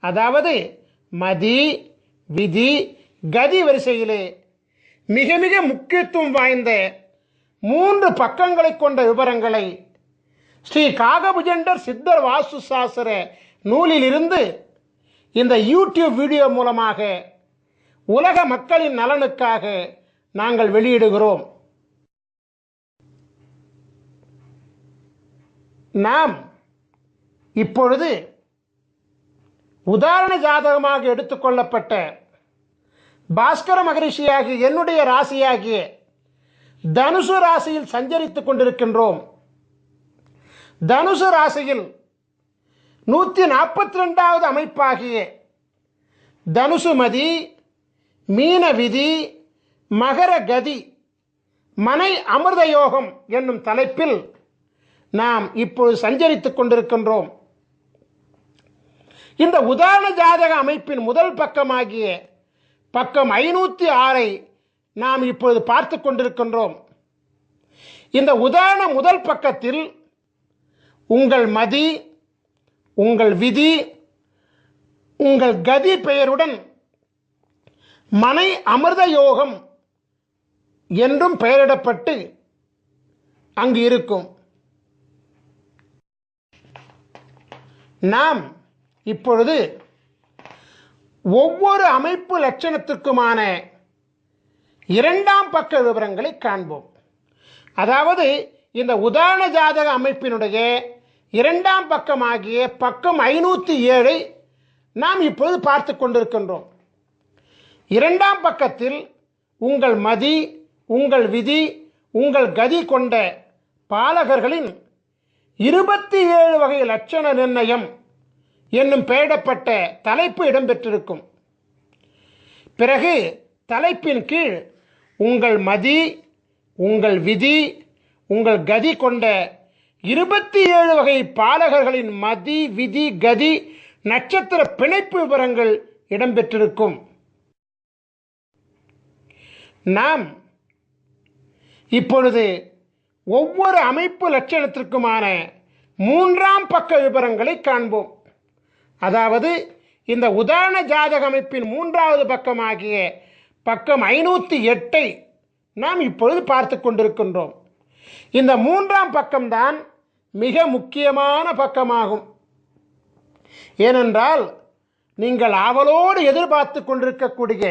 அதாவது மதி விதி கதி வரிசையிலே மிக மிக முக்கியத்துவம் வாய்ந்த 3 பக்கங்களை கொண்ட விவரங்களை ஸ்ரீ காகபுஜண்டர் சித்தர் வாஸ்து சாஸ்திர நூலிலிருந்து இந்த யூடியூப் வீடியோ மூலமாக உலக மக்களின் நலனுக்காக நாங்கள் வெளியிடுகிறோம். நாம் இப்பொழுது உதாரண ஜாதகமாக எடுத்துக்கொள்ளப்பட்ட பாஸ்கர மகரிஷியாகிய என்னுடைய ராசியாகிய தனுசு ராசியில் சஞ்சரித்துக் கொண்டிருக்கின்றோம். தனுசு ராசியில் 142வது அமைப்பாகிய தனுசுமதி மீன விதி மகர கதி மனை அமிர்த யோகம் என்னும் தலைப்பில் நாம் இப்பொழுது சஞ்சரித்துக் கொண்டிருக்கின்றோம். இந்த உதாரண ஜாதக அமைப்பின் முதல் பக்கமாகிய பக்கம் 506 நாம் இப்பொழுது பார்த்து கொண்டிருக்கின்றோம். இந்த உதாரண முதல் பக்கத்தில் உங்கள் மதி உங்கள் விதி உங்கள் கதி பெயருடன் மனை அமிர்த யோகம் என்றும் பெயரிடப்பட்டு அங்கு இருக்கும். நாம் இப்பொழுது ஒவ்வொரு அமைப்பு லட்சணத்திற்குமான 2ஆம் பக்க விவரங்களை காண்போம். அதாவது இந்த உதாரண ஜாதக அமைப்பினுடைய 2ஆம் பக்கமாகிய பக்கம் 507 நாம் இப்பொழுது பார்த்து கொண்டிருக்கின்றோம். 2ஆம் பக்கத்தில் உங்கள் மதி உங்கள் விதி உங்கள் கதி கொண்ட பாலகர்களின் 27 வகை லட்சண நிர்ணயம் என்னும் பெயரிடப்பட்ட தலைப்பு இடம்பெற்றிருக்கும். பிறகு தலைப்பின் கீழ் உங்கள் மதி உங்கள் விதி உங்கள் கதி கொண்ட 27 வகை பாலகர்களின் மதி விதி கதி நட்சத்திர பிணைப்பு விவரங்கள் இடம்பெற்றிருக்கும். நாம் இப்பொழுது ஒவ்வொரு அமைப்பு லட்சணத்திற்குமான 3ஆம் பக்க விவரங்களை காண்போம். அதாவது இந்த உதாரண ஜாதக அமைப்பின் 3வது பக்கமாகிய பக்கம் 508 நாம் இப்பொழுது பார்த்து கொண்டிருக்கின்றோம். இந்த 3ஆம் பக்கம்தான் மிக முக்கியமான பக்கமாகும். ஏனென்றால் நீங்கள் ஆவலோடு எதிர்பார்த்து கொண்டிருக்கக்கூடிய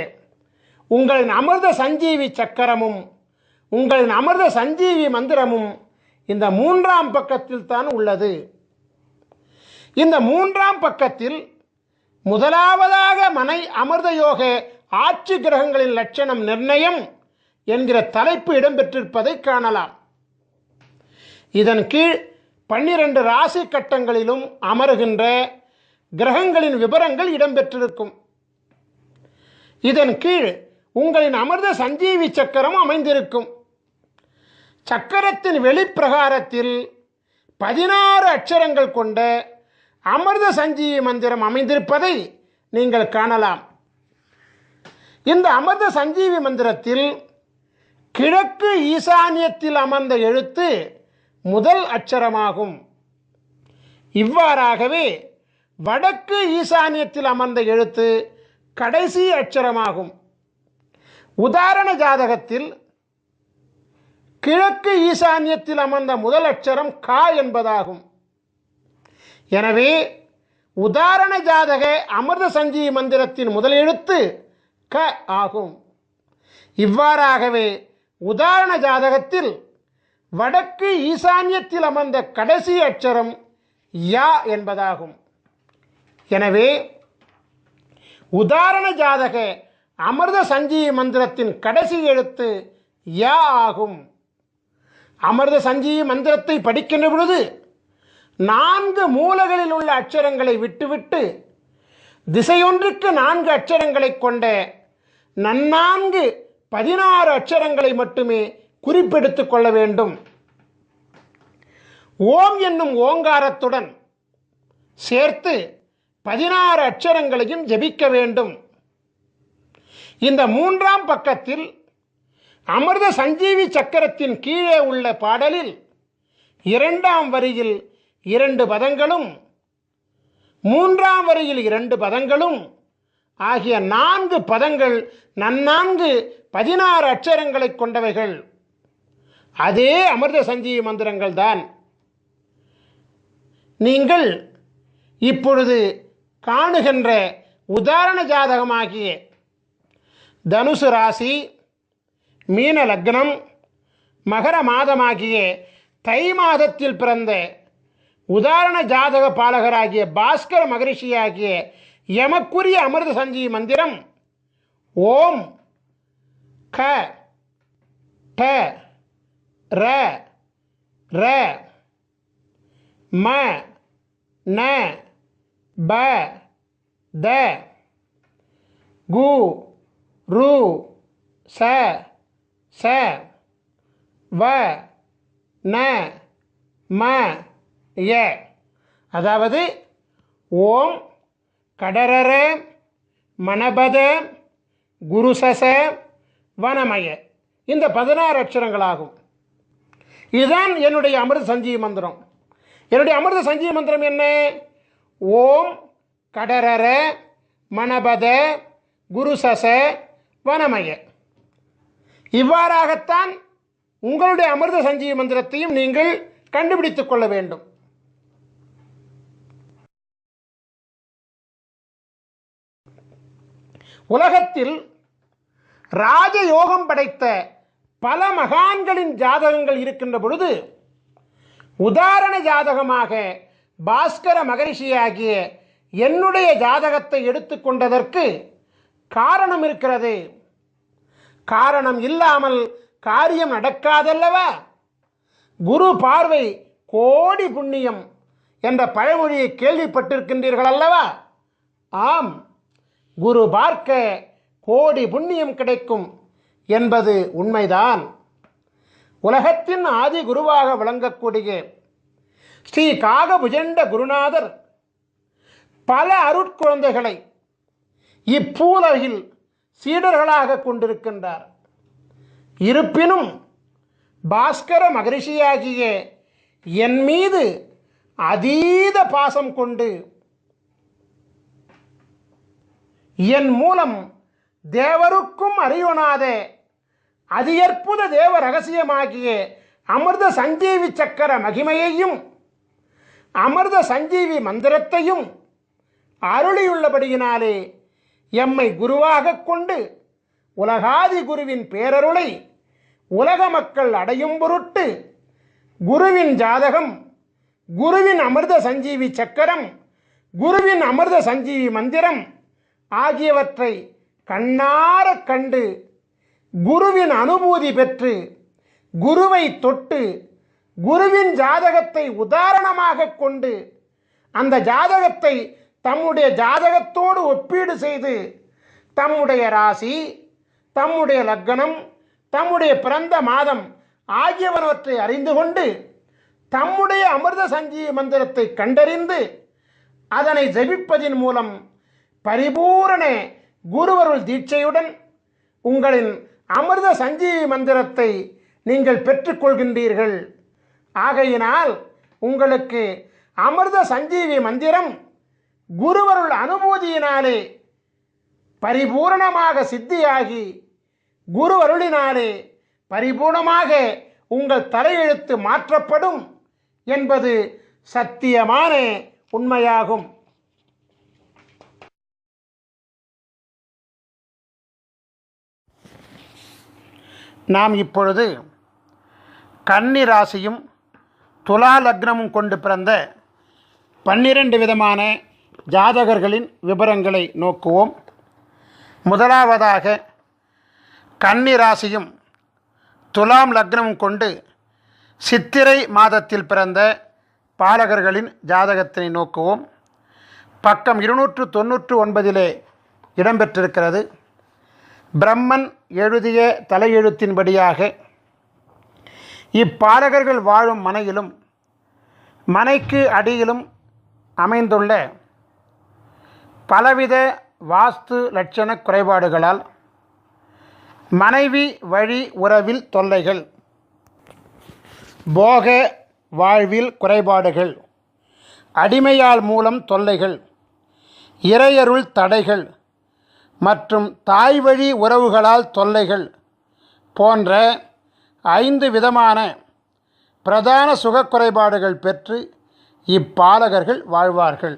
உங்களின் அமிர்த சஞ்சீவி சக்கரமும் உங்களின் அமிர்த சஞ்சீவி மந்திரமும் இந்த 3ஆம் பக்கத்தில் தான் உள்ளது. இந்த 3ஆம் பக்கத்தில் முதலாவதாக மனை அமிர்த யோக ஆட்சி கிரகங்களின் லட்சணம் நிர்ணயம் என்கிற தலைப்பு இடம்பெற்றிருப்பதை காணலாம். இதன் கீழ் 12 ராசி கட்டங்களிலும் அமருகின்ற கிரகங்களின் விவரங்கள் இடம்பெற்றிருக்கும். இதன் கீழ் உங்களின் அமிர்த சஞ்சீவி சக்கரம் அமைந்திருக்கும். சக்கரத்தின் வெளிப்பிரகாரத்தில் 16 அட்சரங்கள் கொண்ட அமிர்த சஞ்சீவி மந்திரம் அமைந்திருப்பதை நீங்கள் காணலாம். இந்த அமிர்த சஞ்சீவி மந்திரத்தில் கிழக்கு ஈசானியத்தில் அமர்ந்த எழுத்து முதல் அட்சரமாகும். இவ்வாறாகவே வடக்கு ஈசானியத்தில் அமர்ந்த எழுத்து கடைசி அட்சரமாகும். உதாரண ஜாதகத்தில் கிழக்கு ஈசானியத்தில் அமர்ந்த முதல் அட்சரம் க என்பதாகும். எனவே உதாரண ஜாதக அமிர்த சஞ்சீவி மந்திரத்தின் முதல் எழுத்து க ஆகும். இவ்வாறாகவே உதாரண ஜாதகத்தில் வடக்கு ஈசான்யத்தில் அமர்ந்த கடைசி அட்சரம் யா என்பதாகும். எனவே உதாரண ஜாதக அமிர்த சஞ்சீவி மந்திரத்தின் கடைசி எழுத்து யா ஆகும். அமிர்த சஞ்சீவி மந்திரத்தை படிக்கின்ற பொழுது 4 மூலைகளில் உள்ள அட்சரங்களை விட்டுவிட்டு திசையொன்றுக்கு 4 அட்சரங்களை கொண்ட நன்னான்கு 16 அட்சரங்களை மட்டுமே குறிப்பெடுத்துக் கொள்ள வேண்டும். ஓம் என்னும் ஓங்காரத்துடன் சேர்த்து 16 அட்சரங்களையும் ஜபிக்க வேண்டும். இந்த 3ஆம் பக்கத்தில் அமிர்த சஞ்சீவி சக்கரத்தின் கீழே உள்ள பாடலில் 2ஆம் வரியில் 2 பதங்களும் 3ஆம் வரியில் 2 பதங்களும் ஆகிய 4 பதங்கள் நன்னான்கு 16 அட்சரங்களை கொண்டவைகள். அதே அமிர்த சஞ்சீவி மந்திரங்கள் தான். நீங்கள் இப்பொழுது காணுகின்ற உதாரண ஜாதகமாகிய தனுசு ராசி, மீன லக்னம், மகர மாதமாகிய தை மாதத்தில் பிறந்த உதாரண ஜாதக பாலகராகிய பாஸ்கர மகரிஷியாகிய எமக்குரிய அமிர்த சஞ்சீவி மந்திரம் ஓம் க ட ர ர ம ந ப த கு ரு ச ச வ ந ம ய. அதாவது ஓம் கடரர மணபத குருசச வனமய, இந்த 16 அட்சரங்களாகும். இதுதான் என்னுடைய அமிர்த சஞ்சீவி மந்திரம். என்னுடைய அமிர்த சஞ்சீவி மந்திரம் என்ன? ஓம் கடரர மணபத குருசச வனமய. இவ்வாறாகத்தான் உங்களுடைய அமிர்த சஞ்சீவி மந்திரத்தையும் நீங்கள் கண்டுபிடித்துக் கொள்ள வேண்டும். உலகத்தில் ராஜயோகம் படைத்த பல மகான்களின் ஜாதகங்கள் இருக்கின்ற பொழுது உதாரண ஜாதகமாக பாஸ்கர மகரிஷியாகிய என்னுடைய ஜாதகத்தை எடுத்துக்கொண்டதற்கு காரணம் இருக்கிறது. காரணம் இல்லாமல் காரியம் நடக்காதல்லவா? குரு பார்வை கோடி புண்ணியம் என்ற பழமொழியை கேள்விப்பட்டிருக்கின்றீர்கள் அல்லவா? ஆம், குரு பார்க்க கோடி புண்ணியம் கிடைக்கும் என்பது உண்மைதான். உலகத்தின் ஆதி குருவாக விளங்கக்கூடிய ஸ்ரீ காகபுஜண்ட குருநாதர் பல அருட்குழந்தைகளை இப்பூலகில் சீடர்களாக கொண்டிருக்கின்றார். இருப்பினும் பாஸ்கர மகரிஷியாகிய என் மீது அதீத பாசம் கொண்டு என் மூலம் தேவருக்கும் அறியொணாத அதியற்புத தேவ ரகசியமாகிய அமிர்த சஞ்சீவி சக்கர மகிமையையும் அமிர்த சஞ்சீவி மந்திரத்தையும் அருளியுள்ளபடியினாலே எம்மை குருவாக கொண்டு உலகாதி குருவின் பேரருளை உலக மக்கள் அடையும் பொருட்டு குருவின் ஜாதகம், குருவின் அமிர்த சஞ்சீவி சக்கரம், குருவின் அமிர்த சஞ்சீவி மந்திரம் ஆகியவற்றை கண்ணார கண்டு குருவின் அனுபூதி பெற்று குருவை தொட்டு குருவின் ஜாதகத்தை உதாரணமாக கொண்டு அந்த ஜாதகத்தை தம்முடைய ஜாதகத்தோடு ஒப்பீடு செய்து தம்முடைய ராசி, தம்முடைய லக்னம், தம்முடைய பிறந்த மாதம் ஆகியவற்றை அறிந்து கொண்டு தம்முடைய அமிர்த சஞ்சீவி மந்திரத்தை கண்டறிந்து அதனை ஜபிப்பதின் மூலம் பரிபூரண குருவருள் தீட்சையுடன் உங்களின் அமிர்த சஞ்சீவி மந்திரத்தை நீங்கள் பெற்றுக்கொள்கின்றீர்கள். ஆகையினால் உங்களுக்கு அமிர்த சஞ்சீவி மந்திரம் குருவருள் அனுபூதியினாலே பரிபூரணமாக சித்தியாகி குருவருளினாலே பரிபூர்ணமாக உங்கள் தலையெழுத்து மாற்றப்படும் என்பது சத்தியமான உண்மையாகும். நாம் இப்பொழுது கன்னி ராசியும் துலா லக்னமும் கொண்டு பிறந்த 12 விதமான ஜாதகர்களின் விவரங்களை நோக்குவோம். முதலாவதாக கன்னி ராசியும் துலாம் லக்னமும் கொண்டு சித்திரை மாதத்தில் பிறந்த பாலகர்களின் ஜாதகத்தினை நோக்குவோம். பக்கம் 299 இடம்பெற்றிருக்கிறது. பிரம்மன் எழுதிய தலையெழுத்தின்படியாக இப்பாலகர்கள் வாழும் மனையிலும் மனைக்கு அடியிலும் அமைந்துள்ள பலவித வாஸ்து லட்சண குறைபாடுகளால் மனைவி வழி உறவில் தொல்லைகள், போக வாழ்வில் குறைபாடுகள், அடிமையால் மூலம் தொல்லைகள், இறையருள் தடைகள் மற்றும் தாய் வழி உறவுகளால் தொல்லைகள் போன்ற 5 விதமான பிரதான சுகக்குறைபாடுகள் பெற்று இப்பாலகர்கள் வாழ்வார்கள்.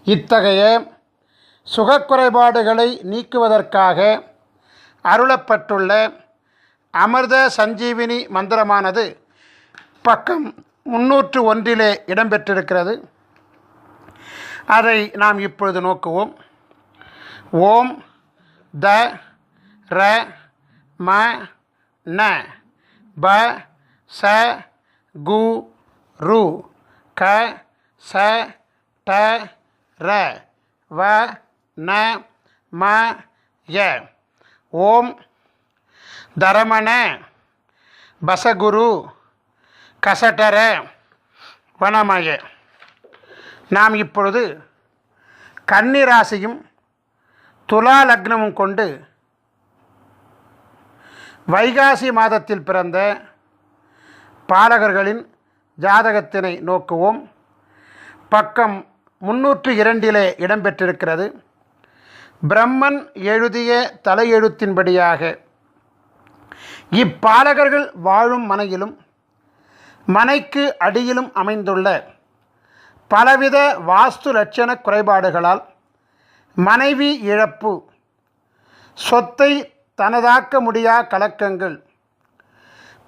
இத்தகைய சுகக்குறைபாடுகளை நீக்குவதற்காக அருளப்பட்டுள்ள அமிர்த சஞ்சீவினி மந்திரமானது பக்கம் 301 இடம்பெற்றிருக்கிறது. அதை நாம் இப்பொழுது நோக்குவோம். ஓம் த ர ம ந ப ச கு ரு க ச ட ர வ ந ம ய. ஓம் தரமண பசகுரு கசடர வனமய. நாம் இப்பொழுது கன்னி ராசியும் துலா லக்னமும் கொண்டு வைகாசி மாதத்தில் பிறந்த பாலகர்களின் ஜாதகத்தினை நோக்குவோம். பக்கம் 302 இடம்பெற்றிருக்கிறது. பிரம்மன் எழுதிய தலையெழுத்தின்படியாக இப்பாலகர்கள் வாழும் மனையிலும் மனைக்கு அடியிலும் அமைந்துள்ள பலவித வாஸ்து லட்சண குறைபாடுகளால் மனைவி இழப்பு, சொத்தை தனதாக்க முடியா கலக்கங்கள்,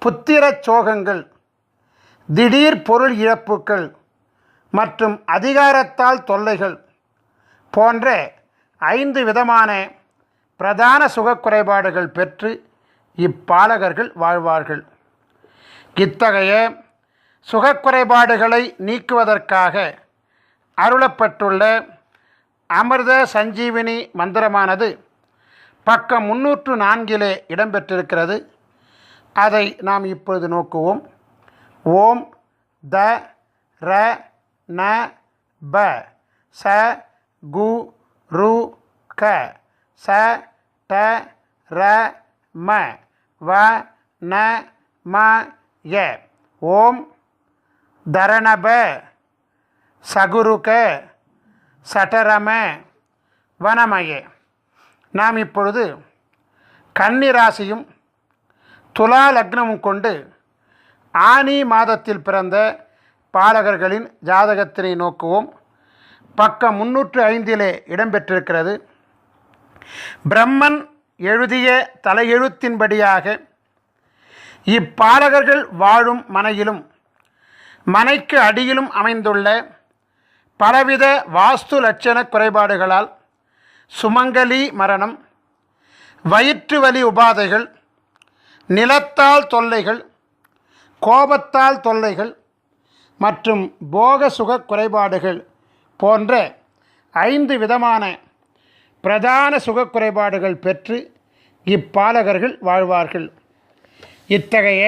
புத்திரச் சோகங்கள், திடீர் பொருள் இழப்புக்கள் மற்றும் அதிகாரத்தால் தொல்லைகள் போன்ற 5 விதமான பிரதான சுகக்குறைபாடுகள் பெற்று இப்பாலகர்கள் வாழ்வார்கள். இத்தகைய சுகக்குறைபாடுகளை நீக்குவதற்காக அருளப்பட்டுள்ள அமிர்த சஞ்சீவினி மந்திரமானது பக்கம் 304 இடம்பெற்றிருக்கிறது. அதை நாம் இப்பொழுது நோக்குவோம். ஓம் த ர ந ப ச கு ரு க ச ட ர ம வ ந ம ய. ஓம் தரணப சகுருக சட்டரம வனமய. நாம் இப்பொழுது கன்னி ராசியும் துலா லக்னமும் கொண்டு ஆனி மாதத்தில் பிறந்த பாலகர்களின் ஜாதகத்தினை நோக்குவோம். பக்கம் 305 இடம்பெற்றிருக்கிறது. பிரம்மன் எழுதிய தலையெழுத்தின்படியாக இப்பாலகர்கள் வாழும் மனையிலும் மனைக்கு அடியிலும் அமைந்துள்ள பலவித வாஸ்து லட்சண குறைபாடுகளால் சுமங்கலி மரணம், வயிற்று வலி உபாதைகள், நிலத்தால் தொல்லைகள், கோபத்தால் தொல்லைகள் மற்றும் போக சுக குறைபாடுகள் போன்ற 5 விதமான பிரதான சுகக்குறைபாடுகள் பெற்று இப்பாலகர்கள் வாழ்வார்கள். இத்தகைய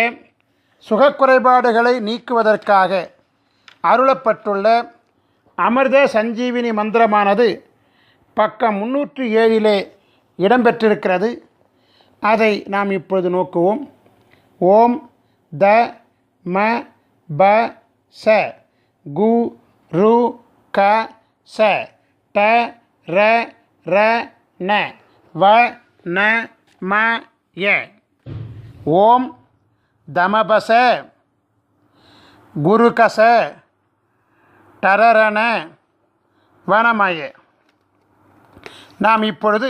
சுகக்குறைபாடுகளை நீக்குவதற்காக அருளப்பட்டுள்ள அமிர்த சஞ்சீவினி மந்திரமானது பக்கம் 307 இடம்பெற்றிருக்கிறது. அதை நாம் இப்பொழுது நோக்குவோம். ஓம் த ம ப ச கு ரு க ச ட ர ர ந வ ந ம ய. ஓம் தமபச குருகச டரரண வனமய. நாம் இப்பொழுது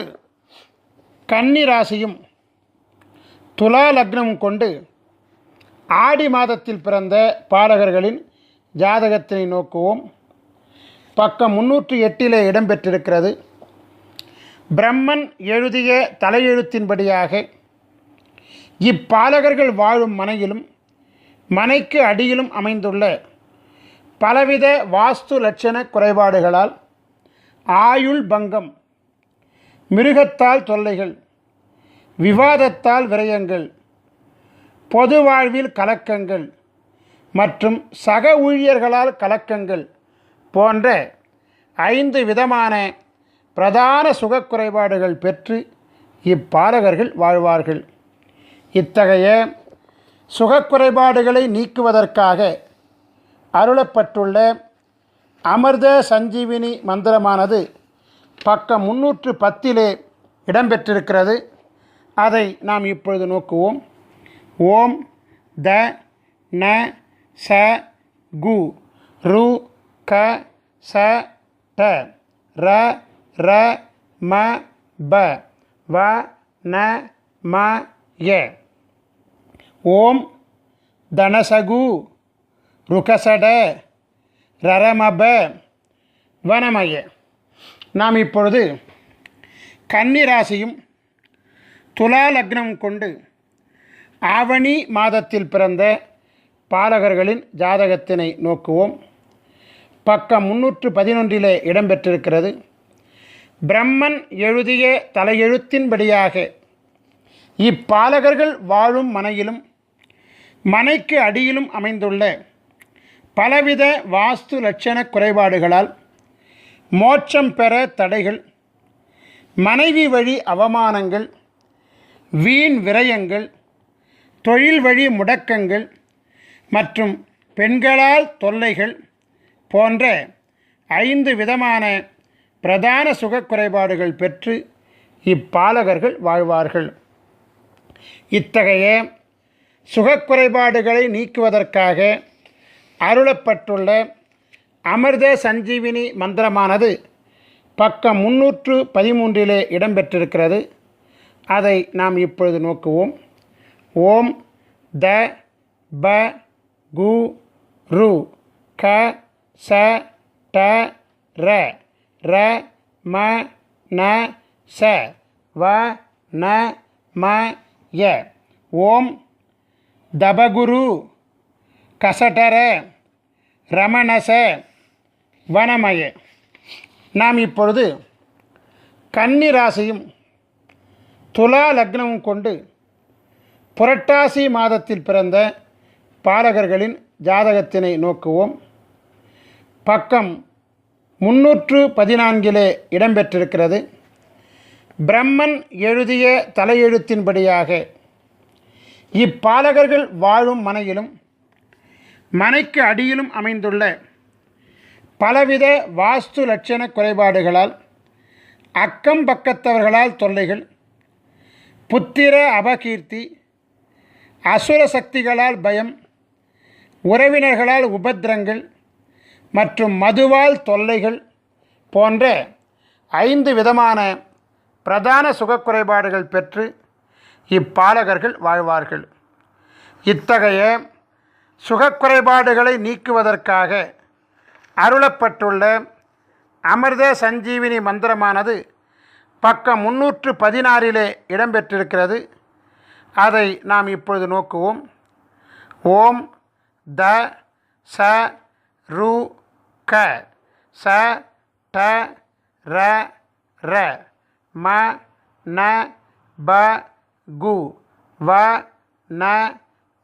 கன்னி ராசியும் துலா லக்னமும் கொண்டு ஆடி மாதத்தில் பிறந்த பாலகர்களின் ஜாதகத்தினை நோக்குவோம். பக்கம் 308 இடம்பெற்றிருக்கிறது. பிரம்மன் எழுதிய தலையெழுத்தின்படியாக இப்பாலகர்கள் வாழும் மனையிலும் மனைக்கு அடியிலும் அமைந்துள்ள பலவித வாஸ்து லட்சண குறைபாடுகளால் ஆயுள் பங்கம், மிருகத்தால் தொல்லைகள், விவாதத்தால் விரயங்கள், பொது வாழ்வில் கலக்கங்கள் மற்றும் சக ஊழியர்களால் கலக்கங்கள் போன்ற 5 விதமான பிரதான சுகக்குறைபாடுகள் பெற்று இப்பாலகர்கள் வாழ்வார்கள். இத்தகைய சுகக்குறைபாடுகளை நீக்குவதற்காக அருளப்பட்டுள்ள அமிர்த சஞ்சீவினி மந்திரமானது பக்கம் 310 இடம்பெற்றிருக்கிறது. அதை நாம் இப்பொழுது நோக்குவோம். ஓம் த ந ச கு ரு க ச ட ர ர ம ப வ ந ம ய. ஓம் தனசகு ருகசட ரரமப வனமய. நாம் இப்பொழுது கன்னி ராசியும் துலா லக்னம் கொண்டு ஆவணி மாதத்தில் பிறந்த பாலகர்களின் ஜாதகத்தினை நோக்குவோம். பக்கம் 311 இடம்பெற்றிருக்கிறது. பிரம்மன் எழுதிய தலையெழுத்தின்படியாக இப்பாலகர்கள் வாழும் மனையிலும் மனைக்கு அடியிலும் அமைந்துள்ள பலவித வாஸ்து லட்சண குறைபாடுகளால் மோட்சம் பெற தடைகள், மனைவி வழி அவமானங்கள், வீண் விரயங்கள், தொழில் வழி முடக்கங்கள் மற்றும் பெண்களால் தொல்லைகள் போன்ற 5 விதமான பிரதான சுகக்குறைபாடுகள் பெற்று இப்பாலகர்கள் வாழ்வார்கள். இத்தகைய சுகக்குறைபாடுகளை நீக்குவதற்காக அருளப்பட்டுள்ள அமிர்த சஞ்சீவினி மந்திரமானது பக்கம் 313 இடம்பெற்றிருக்கிறது. அதை நாம் இப்பொழுது நோக்குவோம். ஓம் த ப கு ரு க ச ட ர ர ம ந ச வ ந ம ய. ஓம் தபகுரு கசடர ரமணச வனமய. நாம் இப்பொழுது கன்னி ராசியும் துலா லக்னமும் கொண்டு புரட்டாசி மாதத்தில் பிறந்த பாலகர்களின் ஜாதகத்தினை நோக்குவோம். பக்கம் 314 இடம்பெற்றிருக்கிறது. பிரம்மன் எழுதிய தலையெழுத்தின்படியாக இப்பாலகர்கள் வாழும் மனையிலும் மனைக்கு அடியிலும் அமைந்துள்ள பலவித வாஸ்து லட்சண குறைபாடுகளால் அக்கம் பக்கத்தவர்களால் தொல்லைகள், புத்திர அபகீர்த்தி, அசுர சக்திகளால் பயம், உறவினர்களால் உபத்திரங்கள் மற்றும் மதுவால் தொல்லைகள் போன்ற 5 விதமான பிரதான சுகக்குறைபாடுகள் பெற்று இப்பாலகர்கள் வாழ்வார்கள். இத்தகைய சுகக்குறைபாடுகளை நீக்குவதற்காக அருளப்பட்டுள்ள அமிர்த சஞ்சீவினி மந்திரமானது பக்கம் 316 இடம்பெற்றிருக்கிறது. அதை நாம் இப்பொழுது நோக்குவோம். ஓம் த ச ரு க ச ட ர ர ம ந ப கு வ ந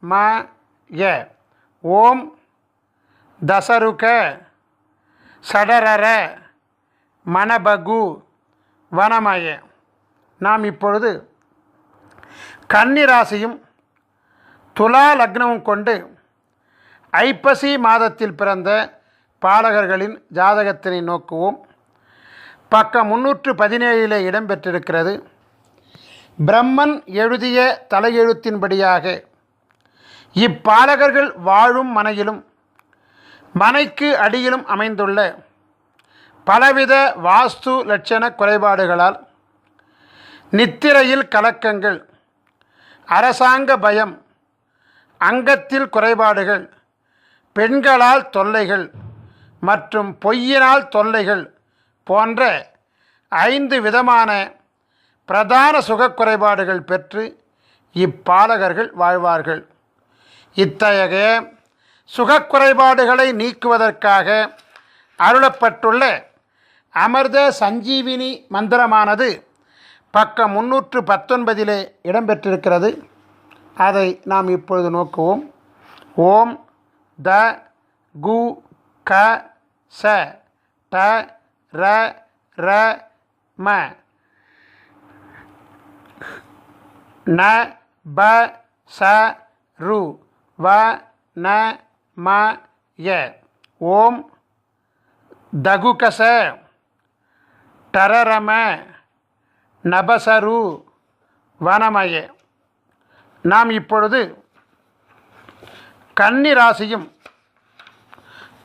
ம ய. ஓம் தசருக சடரர மணபகு வனமய. நாம் இப்பொழுது கன்னி ராசியும் துலா லக்னமும் கொண்டு ஐப்பசி மாதத்தில் பிறந்த பாலகர்களின் ஜாதகத்தினை நோக்குவோம். பக்கம் 317 இடம்பெற்றிருக்கிறது. பிரம்மன் எழுதிய தலையெழுத்தின்படியாக இப்பாலகர்கள் வாழும் மனையிலும் மனைக்கு அடியிலும் அமைந்துள்ள பலவித வாஸ்து லட்சண குறைபாடுகளால் நித்திரையில் கலக்கங்கள், அரசாங்க பயம், அங்கத்தில் குறைபாடுகள், பெண்களால் தொல்லைகள் மற்றும் பொய்யினால் தொல்லைகள் போன்ற 5 விதமான பிரதான சுகக்குறைபாடுகள் பெற்று இப்பாலகர்கள் வாழ்வார்கள். இத்தகைய சுகக்குறைபாடுகளை நீக்குவதற்காக அருளப்பட்டுள்ள அமிர்த சஞ்சீவினி மந்திரமானது பக்கம் 319 இடம்பெற்றிருக்கிறது. அதை நாம் இப்பொழுது நோக்குவோம். ஓம் த கு க ச ட ர ர ம ந ப ச ரு வ ந ம ய. ஓம் தகுகச டரரம நபசரு வனமய. நாம் இப்பொழுது கன்னி ராசியும்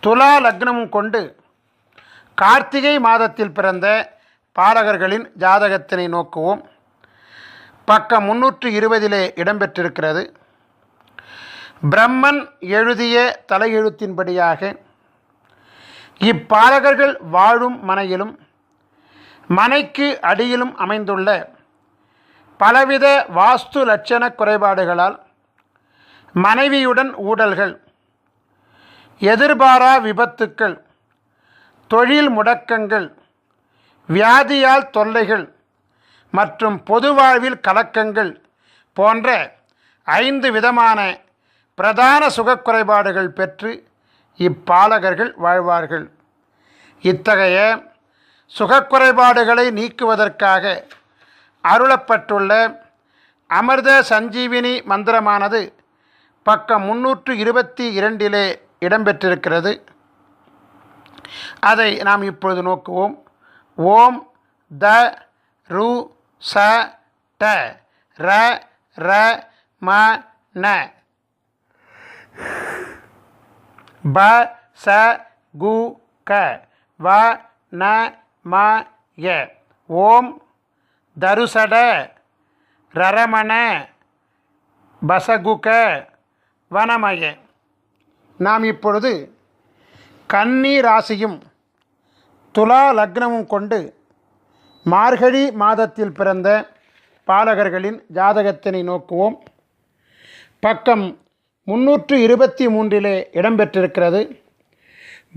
துலா லக்னமும் கொண்டு கார்த்திகை மாதத்தில் பிறந்த பாலகர்களின் ஜாதகத்தினை நோக்குவோம். பக்கம் 320 இடம்பெற்றிருக்கிறது. பிரம்மன் எழுதிய தலையெழுத்தின்படியாக இப்பாலகர்கள் வாழும் மனையிலும் மனைக்கு அடியிலும் அமைந்துள்ள பலவித வாஸ்து லட்சண குறைபாடுகளால் மனைவியுடன் ஊடல்கள், எதிர்பாரா விபத்துக்கள், தொழில் முடக்கங்கள், வியாதியால் தொல்லைகள் மற்றும் பொது வாழ்வில் கலக்கங்கள் போன்ற 5 விதமான பிரதான சுகக்குறைபாடுகள் பெற்று இப்பாலகர்கள் வாழ்வார்கள். இத்தகைய சுகக்குறைபாடுகளை நீக்குவதற்காக அருளப்பட்டுள்ள அமிர்த சஞ்சீவினி மந்திரமானது பக்கம் 322 இடம்பெற்றிருக்கிறது. அதை நாம் இப்பொழுது நோக்குவோம். ஓம் த ரு ச ட ர ர ம ந ப ச கு க வ ந ம ய. ஓம் தருசட ரரமண பசகுக வனமய. நாம் இப்பொழுது கன்னி ராசியும் துலா லக்னமும் கொண்டு மார்கழி மாதத்தில் பிறந்த பாலகர்களின் ஜாதகத்தினை நோக்குவோம். பக்கம் 323 இடம்பெற்றிருக்கிறது.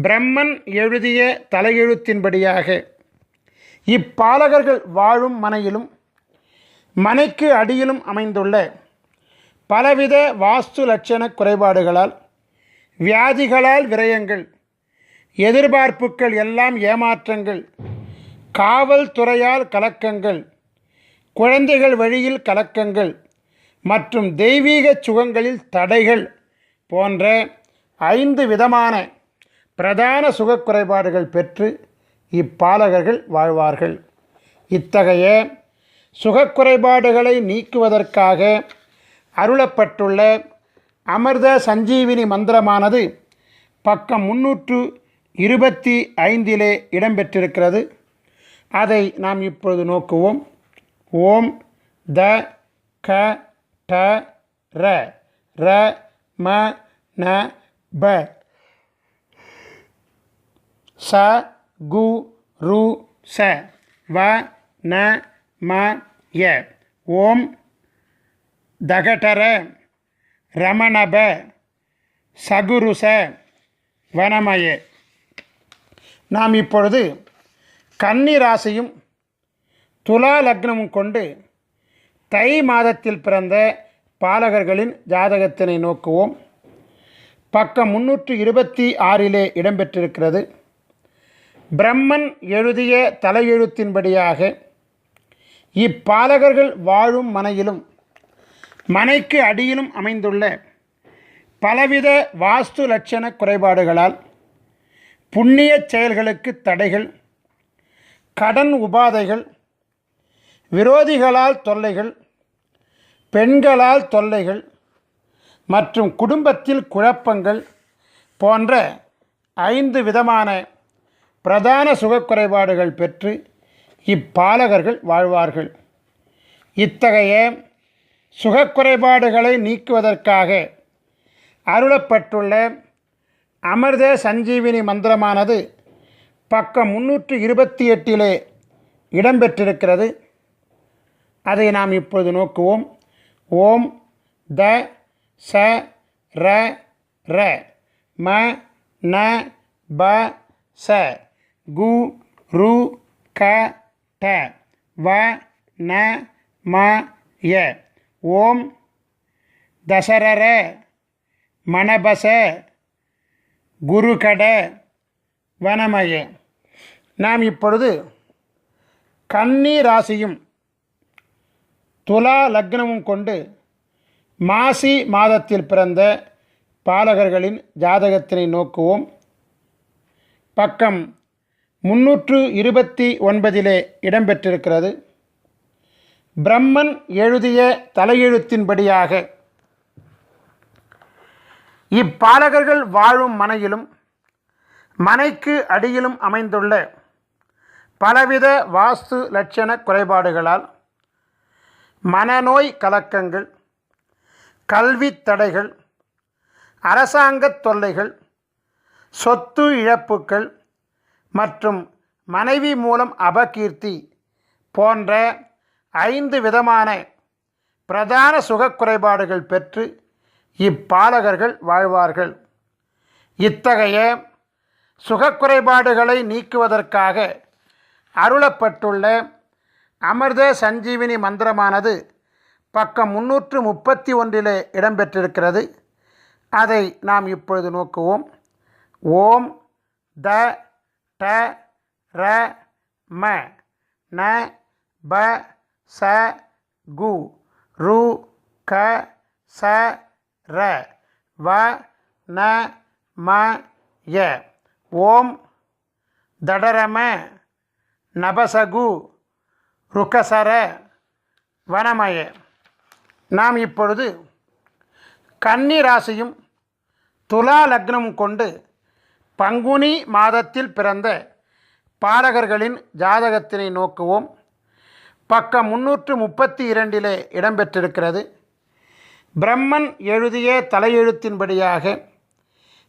பிரம்மன் எழுதிய தலையெழுத்தின்படியாக இப்பாலகர்கள் வாழும் மனையிலும் மனைக்கு அடியிலும் அமைந்துள்ள பலவித வாஸ்து லட்சண குறைபாடுகளால், வியாதிகளால் விரயங்கள், எதிர்பார்ப்புகள் எல்லாம் ஏமாற்றங்கள், காவல்துறையால் கலக்கங்கள், குழந்தைகள் வழியில் கலக்கங்கள் மற்றும் தெய்வீக சுகங்களில் தடைகள் போன்ற 5 விதமான பிரதான சுகக்குறைபாடுகள் பெற்று இப்பாலகர்கள் வாழ்வார்கள். இத்தகைய சுகக்குறைபாடுகளை நீக்குவதற்காக அருளப்பட்டுள்ள அமிர்த சஞ்சீவினி மந்திரமானது பக்கம் 325 இடம்பெற்றிருக்கிறது. அதை நாம் இப்பொழுது நோக்குவோம். ஓம் த க ட ர ர ம ந ப ச கு ரு ச வ ந ம ய. ஓம் தகடர ரமணப சகுருச வனமய. நாம் இப்பொழுது கன்னி ராசியும் துலா லக்னமும் கொண்டு தை மாதத்தில் பிறந்த பாலகர்களின் ஜாதகத்தினை நோக்குவோம். பக்கம் 326 இடம்பெற்றிருக்கிறது. பிரம்மன் எழுதிய தலையெழுத்தின்படியாக இப்பாலகர்கள் வாழும் மனையிலும் மனைக்கு அடியிலும் அமைந்துள்ள பலவித வாஸ்து லட்சண குறைபாடுகளால் புண்ணிய செயல்களுக்கு தடைகள், கடன் உபாதைகள், விரோதிகளால் தொல்லைகள், பெண்களால் தொல்லைகள் மற்றும் குடும்பத்தில் குழப்பங்கள் போன்ற 5 விதமான பிரதான சுகக்குறைபாடுகள் பெற்று இப்பாலகர்கள் வாழ்வார்கள். இத்தகைய சுகக்குறைபாடுகளை நீக்குவதற்காக அருளப்பட்டுள்ள அமிர்த சஞ்சீவினி மந்திரமானது பக்கம் 328 இடம்பெற்றிருக்கிறது. அதை நாம் இப்பொழுது நோக்குவோம். ஓம் த ச ர ர ம ந ப ச கு ரு க ட வ ந ம ய. ஓம் தசரர மணபச குருகட வனமய. நாம் இப்பொழுது கன்னி ராசியும் துலா லக்னமும் கொண்டு மாசி மாதத்தில் பிறந்த பாலகர்களின் ஜாதகத்தினை நோக்குவோம். பக்கம் 329 இடம்பெற்றிருக்கிறது. பிரம்மன் எழுதிய தலையெழுத்தின்படியாக இப்பாலகர்கள் வாழும் மனையிலும் மனைக்கு அடியிலும் அமைந்துள்ள பலவித வாஸ்து லட்சண குறைபாடுகளால் மனநோய் கலக்கங்கள், கல்வி தடைகள், அரசாங்கத் தொல்லைகள், சொத்து இழப்புகள் மற்றும் மனைவி மூலம் அபகீர்த்தி போன்ற 5 விதமான பிரதான சுகக் குறைபாடுகள் பெற்று இப்பாலகர்கள் வாழ்வார்கள். இத்தகைய சுகக்குறைபாடுகளை நீக்குவதற்காக அருளப்பட்டுள்ள அமிர்த சஞ்சீவினி மந்திரமானது பக்கம் 331 இடம்பெற்றிருக்கிறது. அதை நாம் இப்பொழுது நோக்குவோம். ஓம் த ட ர ம ந ப ச கு ரு க ச ர வ ந ம ய. ஓம் தடரம நபசகு ருக்கசர வனமய. நாம் இப்பொழுது கன்னி ராசியும் துலா லக்னமும் கொண்டு பங்குனி மாதத்தில் பிறந்த பாலகர்களின் ஜாதகத்தினை நோக்குவோம். பக்கம் 332 இடம்பெற்றிருக்கிறது. பிரம்மன் எழுதிய தலையெழுத்தின்படியாக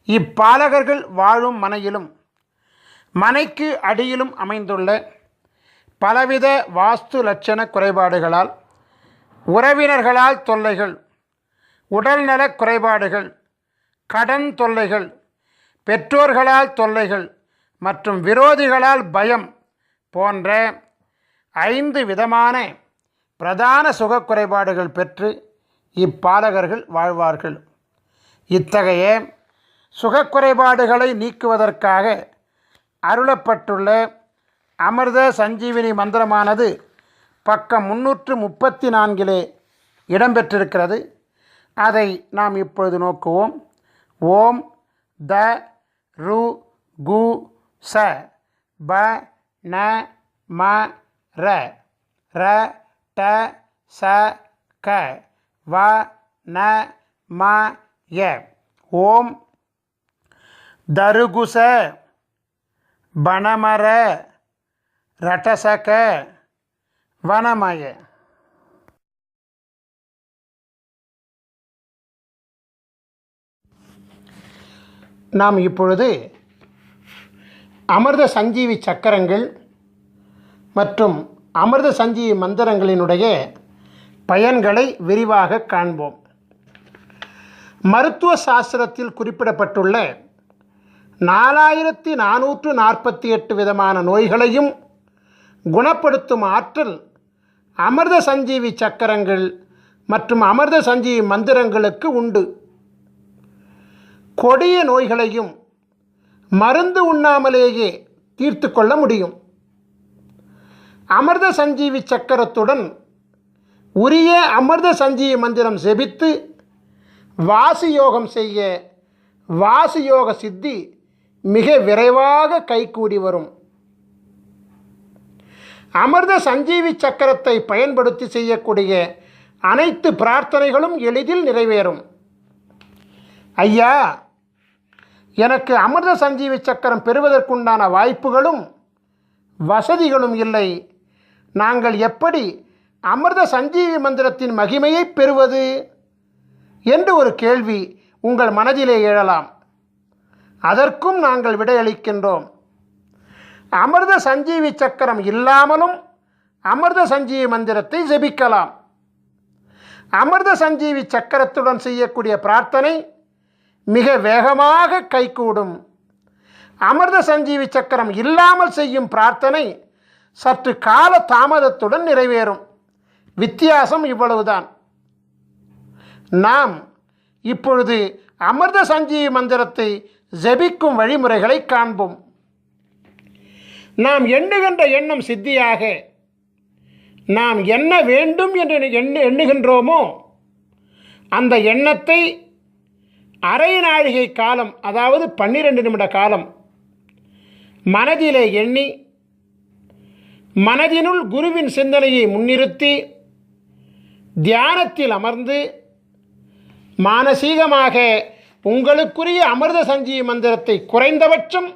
இப்பாலகர்கள் வாழும் மனையிலும் மனைக்கு அடியிலும் அமைந்துள்ள பலவித வாஸ்து லட்சண குறைபாடுகளால் உறவினர்களால் தொல்லைகள், உடல்நலக் குறைபாடுகள், கடன் தொல்லைகள், பெற்றோர்களால் தொல்லைகள் மற்றும் விரோதிகளால் பயம் போன்ற 5 விதமான பிரதான சுகக்குறைபாடுகள் பெற்று இப்பாலகர்கள் வாழ்வார்கள். இத்தகைய சுகக்குறைபாடுகளை நீக்குவதற்காக அருளப்பட்டுள்ள அமிர்த சஞ்சீவினி மந்திரமானது பக்கம் 334 இடம்பெற்றிருக்கிறது. அதை நாம் இப்பொழுது நோக்குவோம். ஓம் த ரு கு ச ப ந ம ர ர ட ச க வ ந ம ய. ஓம் தருகுச பனமர ரட்டசக வனமய. நாம் இப்பொழுது அமிர்த சஞ்சீவி சக்கரங்கள் மற்றும் அமிர்த சஞ்சீவி மந்திரங்களினுடைய பயன்களை விரிவாக காண்போம். மருத்துவ சாஸ்திரத்தில் குறிப்பிடப்பட்டுள்ள 4448 விதமான நோய்களையும் குணப்படுத்தும் ஆற்றல் அமிர்த சஞ்சீவி சக்கரங்கள் மற்றும் அமிர்த சஞ்சீவி மந்திரங்களுக்கு உண்டு. கொடிய நோய்களையும் மருந்து உண்ணாமலேயே தீர்த்து கொள்ள முடியும். அமிர்த சஞ்சீவி சக்கரத்துடன் உரிய அமிர்த சஞ்சீவி மந்திரம் செபித்து வாசியோகம் செய்ய வாசியோக சித்தி மிக விரைவாக கைகூடி வரும். அமிர்த சஞ்சீவி சக்கரத்தை பயன்படுத்தி செய்யக்கூடிய அனைத்து பிரார்த்தனைகளும் எளிதில் நிறைவேறும். ஐயா, எனக்கு அமிர்த சஞ்சீவி சக்கரம் பெறுவதற்குண்டான வாய்ப்புகளும் வசதிகளும் இல்லை. நாங்கள் எப்படி அமிர்த சஞ்சீவி மந்திரத்தின் மகிமையை பெறுவது என்று ஒரு கேள்வி உங்கள் மனதிலே எழலாம். அதற்கும் நாங்கள் விடையளிக்கின்றோம். அமிர்த சஞ்சீவி சக்கரம் இல்லாமலும் அமிர்த சஞ்சீவி மந்திரத்தை ஜெபிக்கலாம். அமிர்த சஞ்சீவி சக்கரத்துடன் செய்யக்கூடிய பிரார்த்தனை மிக வேகமாக கைகூடும். அமிர்த சஞ்சீவி சக்கரம் இல்லாமல் செய்யும் பிரார்த்தனை சற்று கால தாமதத்துடன் நிறைவேறும். வித்தியாசம் இவ்வளவுதான். நாம் இப்பொழுது அமிர்த சஞ்சீவி மந்திரத்தை ஜெபிக்கும் வழிமுறைகளை காண்போம். நாம் எண்ணுகின்ற எண்ணம் சித்தியாக நாம் என்ன வேண்டும் என்று எண்ணுகின்றோமோ அந்த எண்ணத்தை அரை நாழிகை காலம், அதாவது 12 நிமிட காலம் மனதிலே எண்ணி மனதினுள் குருவின் சிந்தனையை முன்னிறுத்தி தியானத்தில் அமர்ந்து மானசீகமாக உங்களுக்குரிய அமிர்த சஞ்சீவி மந்திரத்தை குறைந்தபட்சம்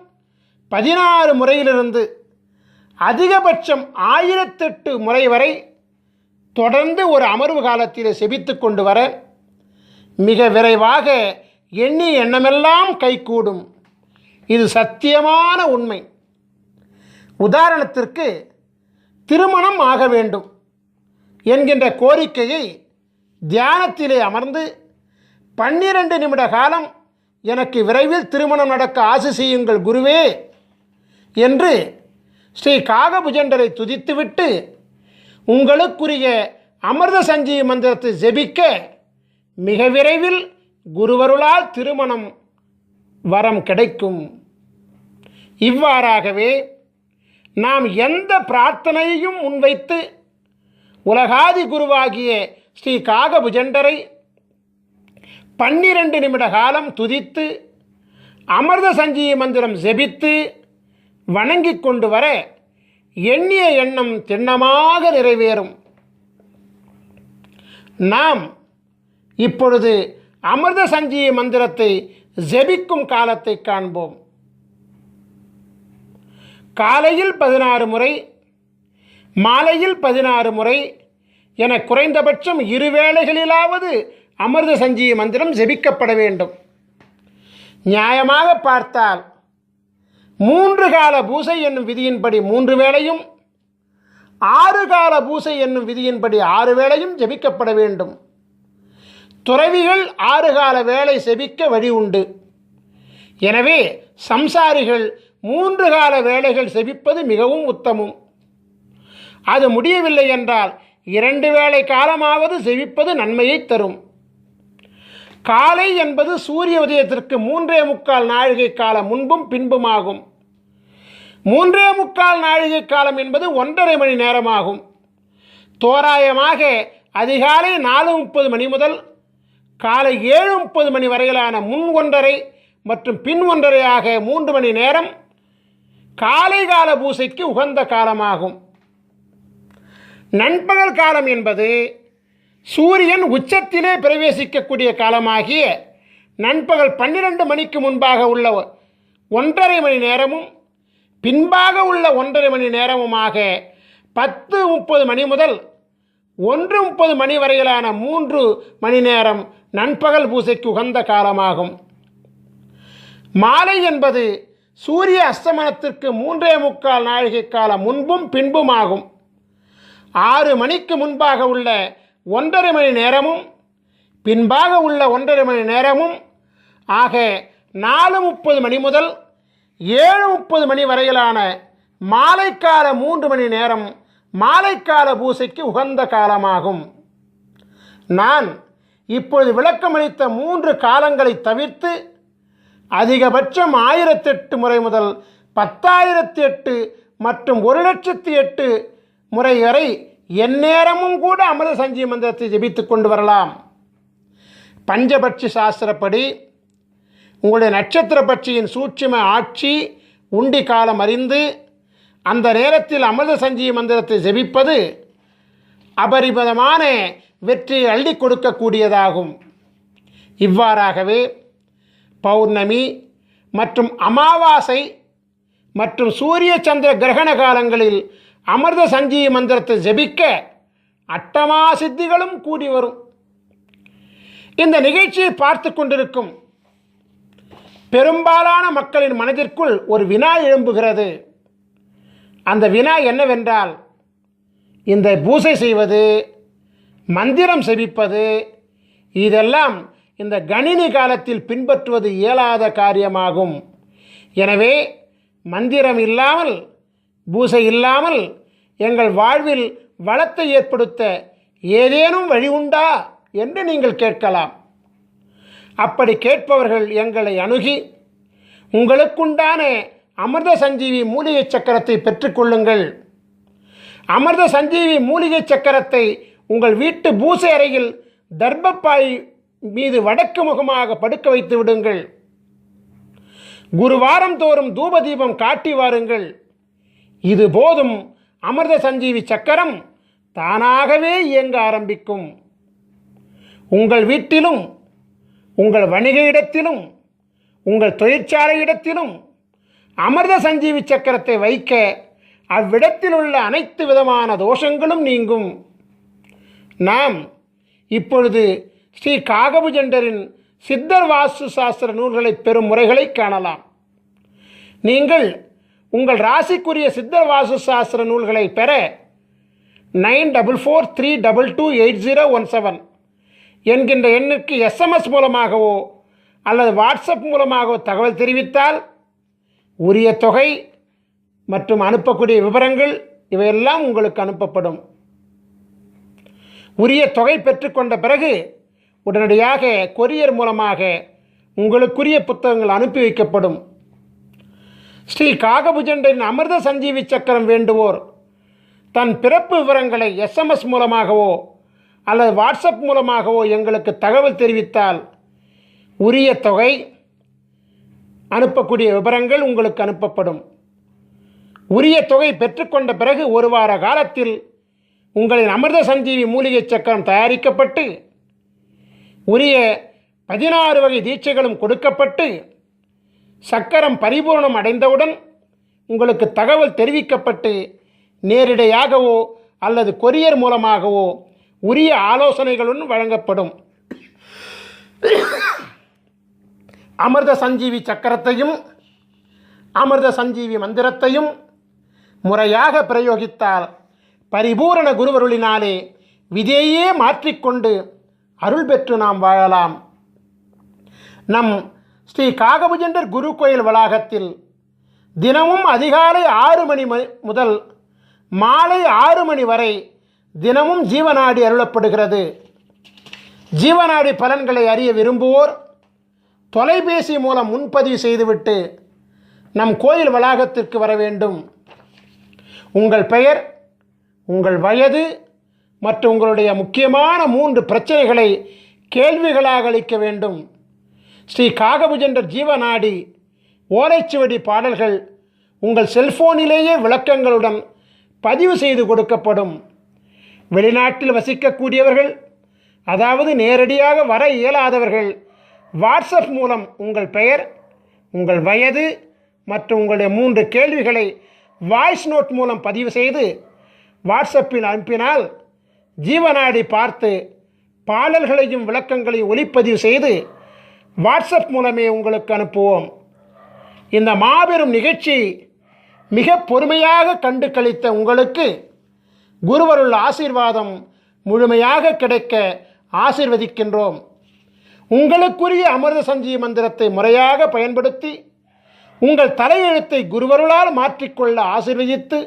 16 முறையிலிருந்து அதிகபட்சம் 1008 முறை வரை தொடர்ந்து ஒரு அமர்வு காலத்தில் செபித்து கொண்டு வர மிக விரைவாக எண்ணிய எண்ணமெல்லாம் கைகூடும். இது சத்தியமான உண்மை. உதாரணத்திற்கு, திருமணம் ஆக வேண்டும் என்கின்ற கோரிக்கையை தியானத்திலே அமர்ந்து 12 நிமிட காலம் எனக்கு விரைவில் திருமணம் நடக்க ஆசி செய்யுங்கள் குருவே என்று ஸ்ரீ காகபுஜண்டரை துதித்துவிட்டு உங்களுக்குரிய அமிர்த சஞ்சீவி மந்திரத்தை ஜெபிக்க மிக விரைவில் குருவருளால் திருமணம் வரம் கிடைக்கும். இவ்வாறாகவே நாம் எந்த பிரார்த்தனையையும் முன்வைத்து உலகாதி குருவாகிய ஸ்ரீ காகபுஜண்டரை 12 நிமிட காலம் துதித்து அமிர்த சஞ்சீவி மந்திரம் ஜெபித்து வணங்கி கொண்டு வர எண்ணிய எண்ணம் திண்ணமாக நிறைவேறும். நாம் இப்பொழுது அமிர்த சஞ்சீவி மந்திரத்தை ஜெபிக்கும் காலத்தை காண்போம். காலையில் 16 முறை, மாலையில் 16 முறை என குறைந்தபட்சம் 2 வேளைகளிலாவது அமிர்த சஞ்சீவி மந்திரம் ஜெபிக்கப்பட வேண்டும். நியாயமாக பார்த்தால் 3 கால பூசை என்னும் விதியின்படி 3 வேளையும், 6 கால பூசை என்னும் விதியின்படி 6 வேளையும் ஜெபிக்கப்பட வேண்டும். துறவிகள் 6 கால வேளை செபிக்க வழி உண்டு. எனவே சம்சாரிகள் 3 கால வேளைகள் செபிப்பது மிகவும் உத்தமம். அது முடியவில்லை என்றால் 2 வேளை காலமாவது செபிப்பது நன்மையை தரும். காலை என்பது சூரிய உதயத்திற்கு 3.25 நாழிகை காலம் முன்பும் பின்புமாகும். 3.25 நாழிகை காலம் என்பது 1.5 மணி நேரமாகும். தோராயமாக அதிகாலை 4:30 மணி முதல் காலை 7:30 மணி வரையிலான முன் 1.5 மற்றும் பின் 1.5 ஆக 3 மணி நேரம் காலை கால பூசைக்கு உகந்த காலமாகும். நண்பகல் காலம் என்பது சூரியன் உச்சத்திலே பிரவேசிக்கக்கூடிய காலமாகிய நண்பகல் 12 மணிக்கு முன்பாக உள்ள 1.5 மணி நேரமும் பின்பாக உள்ள 1.5 மணி நேரமுமாக 10:30 மணி முதல் 1:30 மணி வரையிலான 3 மணி நேரம் நண்பகல் பூசைக்கு உகந்த காலமாகும். மாலை என்பது சூரிய அஸ்தமனத்திற்கு 3.25 நாழிகை காலம் முன்பும் பின்புமாகும். 6 மணிக்கு முன்பாக உள்ள 1.5 மணி நேரமும் பின்பாக உள்ள 1.5 மணி நேரமும் ஆக 4:30 மணி முதல் 7:30 மணி வரையிலான மாலைக்கால 3 மணி நேரம் மாலைக்கால பூசைக்கு உகந்த காலமாகும். நான் இப்பொழுது விளக்கமளித்த 3 காலங்களை தவிர்த்து அதிகபட்சம் 1008 முறை முதல் 10,008 மற்றும் 1,08,008 முறை வரை எந்நேரமும் கூட அமிர்த சஞ்சீவி மந்திரத்தை ஜெபித்துக் கொண்டு வரலாம். பஞ்சபட்சி சாஸ்திரப்படி உங்களுடைய நட்சத்திர பட்சியின் சூட்சும ஆட்சி உண்டி காலம் அறிந்து அந்த நேரத்தில் அமிர்த சஞ்சீவி மந்திரத்தை ஜெபிப்பது அபரிமிதமான வெற்றியை அள்ளி கொடுக்கக்கூடியதாகும். இவ்வாறாகவே பௌர்ணமி மற்றும் அமாவாசை மற்றும் சூரிய சந்திர கிரகண காலங்களில் அமிர்த சஞ்சீவி மந்திரத்தை ஜெபிக்க அட்டமா சித்திகளும் கூடி வரும். இந்த நிகழ்ச்சியை பார்த்து கொண்டிருக்கும் பெரும்பாலான மக்களின் மனதிற்குள் ஒரு வினா எழும்புகிறது. அந்த வினா என்னவென்றால், இந்த பூசை செய்வது, மந்திரம் செபிப்பது, இதெல்லாம் இந்த கணினி காலத்தில் பின்பற்றுவது இயலாத காரியமாகும். எனவே மந்திரம் இல்லாமல், பூசை இல்லாமல் எங்கள் வாழ்வில் வளத்தை ஏற்படுத்த ஏதேனும் வழி உண்டா என்று நீங்கள் கேட்கலாம். அப்படி கேட்பவர்கள் எங்களை அணுகி உங்களுக்குண்டான அமிர்த சஞ்சீவி மூலிகை சக்கரத்தை பெற்றுக்கொள்ளுங்கள். அமிர்த சஞ்சீவி மூலிகை சக்கரத்தை உங்கள் வீட்டு பூசை அறையில் தர்பப்பாய் மீது வடக்கு முகமாக படுக்க வைத்து விடுங்கள். குருவாரம் தோறும் தூப தீபம் காட்டி வாருங்கள். இது போதும், அமிர்த சஞ்சீவி சக்கரம் தானாகவே இயங்க ஆரம்பிக்கும். உங்கள் வீட்டிலும், உங்கள் வணிக இடத்திலும், உங்கள் தொழிற்சாலை இடத்திலும் அமிர்த சஞ்சீவி சக்கரத்தை வைக்க அவ்விடத்தில் உள்ள அனைத்து விதமான தோஷங்களும் நீங்கும். நாம் இப்பொழுது ஸ்ரீ காகபுஜண்டரின் சித்தர் வாஸ்து சாஸ்திர நூல்களை பெறும் முறைகளை காணலாம். நீங்கள் உங்கள் ராசிக்குரிய சித்தர் வாஸ்து சாஸ்திர நூல்களை பெற 9443228017 என்கின்ற எண்ணுக்கு எஸ்எம்எஸ் மூலமாகவோ அல்லது வாட்ஸ்அப் மூலமாகவோ தகவல் தெரிவித்தால் உரிய தொகை மற்றும் அனுப்பக்கூடிய விவரங்கள் இவையெல்லாம் உங்களுக்கு அனுப்பப்படும். உரிய தொகை பெற்றுக்கொண்ட பிறகு உடனடியாக கொரியர் மூலமாக உங்களுக்குரிய புத்தகங்கள் அனுப்பி வைக்கப்படும். ஸ்ரீ காகபுஜண்டரின் அமிர்த சஞ்சீவி சக்கரம் வேண்டுவோர் தன் பிறப்பு விவரங்களை எஸ்எம்எஸ் மூலமாகவோ அல்லது வாட்ஸ்அப் மூலமாகவோ எங்களுக்கு தகவல் தெரிவித்தால் உரிய தொகை, அனுப்பக்கூடிய விவரங்கள் உங்களுக்கு அனுப்பப்படும். உரிய தொகை பெற்றுக்கொண்ட பிறகு ஒரு வார காலத்தில் உங்களின் அமிர்த சஞ்சீவி மூலிகை சக்கரம் தயாரிக்கப்பட்டு உரிய 16 வகை தீட்சைகளும் கொடுக்கப்பட்டு சக்கரம் பரிபூர்ணம் அடைந்தவுடன் உங்களுக்கு தகவல் தெரிவிக்கப்பட்டு நேரிடையாகவோ அல்லது கொரியர் மூலமாகவோ உரிய ஆலோசனைகளுடன் வழங்கப்படும். அமிர்த சஞ்சீவி சக்கரத்தையும் அமிர்த சஞ்சீவி மந்திரத்தையும் முறையாக பிரயோகித்தால் பரிபூரண குருவருளினாலே விதையே மாற்றிக்கொண்டு அருள் பெற்று நாம் வாழலாம். நம் ஸ்ரீ காகபுஜண்டர் குரு கோயில் வளாகத்தில் தினமும் அதிகாலை 6 மணி முதல் மாலை 6 மணி வரை தினமும் ஜீவநாடி அருளப்படுகிறது. ஜீவநாடி பலன்களை அறிய விரும்புவோர் தொலைபேசி மூலம் முன்பதிவு செய்துவிட்டு நம் கோயில் வளாகத்திற்கு வர வேண்டும். உங்கள் பெயர், உங்கள் வயது மற்றும் உங்களுடைய முக்கியமான 3 பிரச்சனைகளை கேள்விகளாக அளிக்க வேண்டும். ஸ்ரீ காகபுஜண்டர் ஜீவநாடி ஓலைச்சுவடி பாடல்கள் உங்கள் செல்போனிலேயே விளக்கங்களுடன் பதிவு செய்து கொடுக்கப்படும். வெளிநாட்டில் வசிக்கக்கூடியவர்கள், அதாவது நேரடியாக வர இயலாதவர்கள், வாட்ஸ்அப் மூலம் உங்கள் பெயர், உங்கள் வயது மற்றும் உங்களுடைய 3 கேள்விகளை வாய்ஸ் நோட் மூலம் பதிவு செய்து வாட்ஸ்அப்பில் அனுப்பினால் ஜீவநாடி பார்த்து பாடல்களையும் விளக்கங்களையும் ஒளிப்பதிவு செய்து வாட்ஸ்அப் மூலமே உங்களுக்கு அனுப்புவோம். இந்த மாபெரும் நிகழ்ச்சி மிக பொறுமையாக கண்டு கழித்த உங்களுக்கு குருவருள் ஆசீர்வாதம் முழுமையாக கிடைக்க ஆசீர்வதிக்கின்றோம். உங்களுக்குரிய அமிர்த சஞ்சீவி மந்திரத்தை முறையாக பயன்படுத்தி உங்கள் தலையெழுத்தை குருவருளால் மாற்றிக்கொள்ள ஆசீர்வதித்து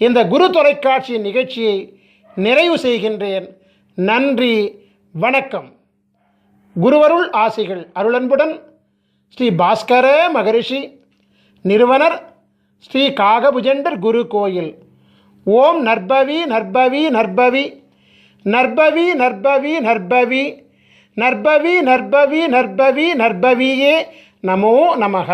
இந்த குரு தொலைக்காட்சியின் நிகழ்ச்சியை நிறைவு செய்கின்றேன். நன்றி, வணக்கம். குருவருள் ஆசிகள் அருளன்புடன் ஸ்ரீ பாஸ்கர மகரிஷி, நிறுவனர் ஸ்ரீ காகபுஜண்டர் குரு கோயில். ஓம் நற்பவி நற்பவி நற்பவி நற்பவி நற்பவி நற்பவி நற்பவி நற்பவி நற்பவி நற்பவியே நமோ நமஹ.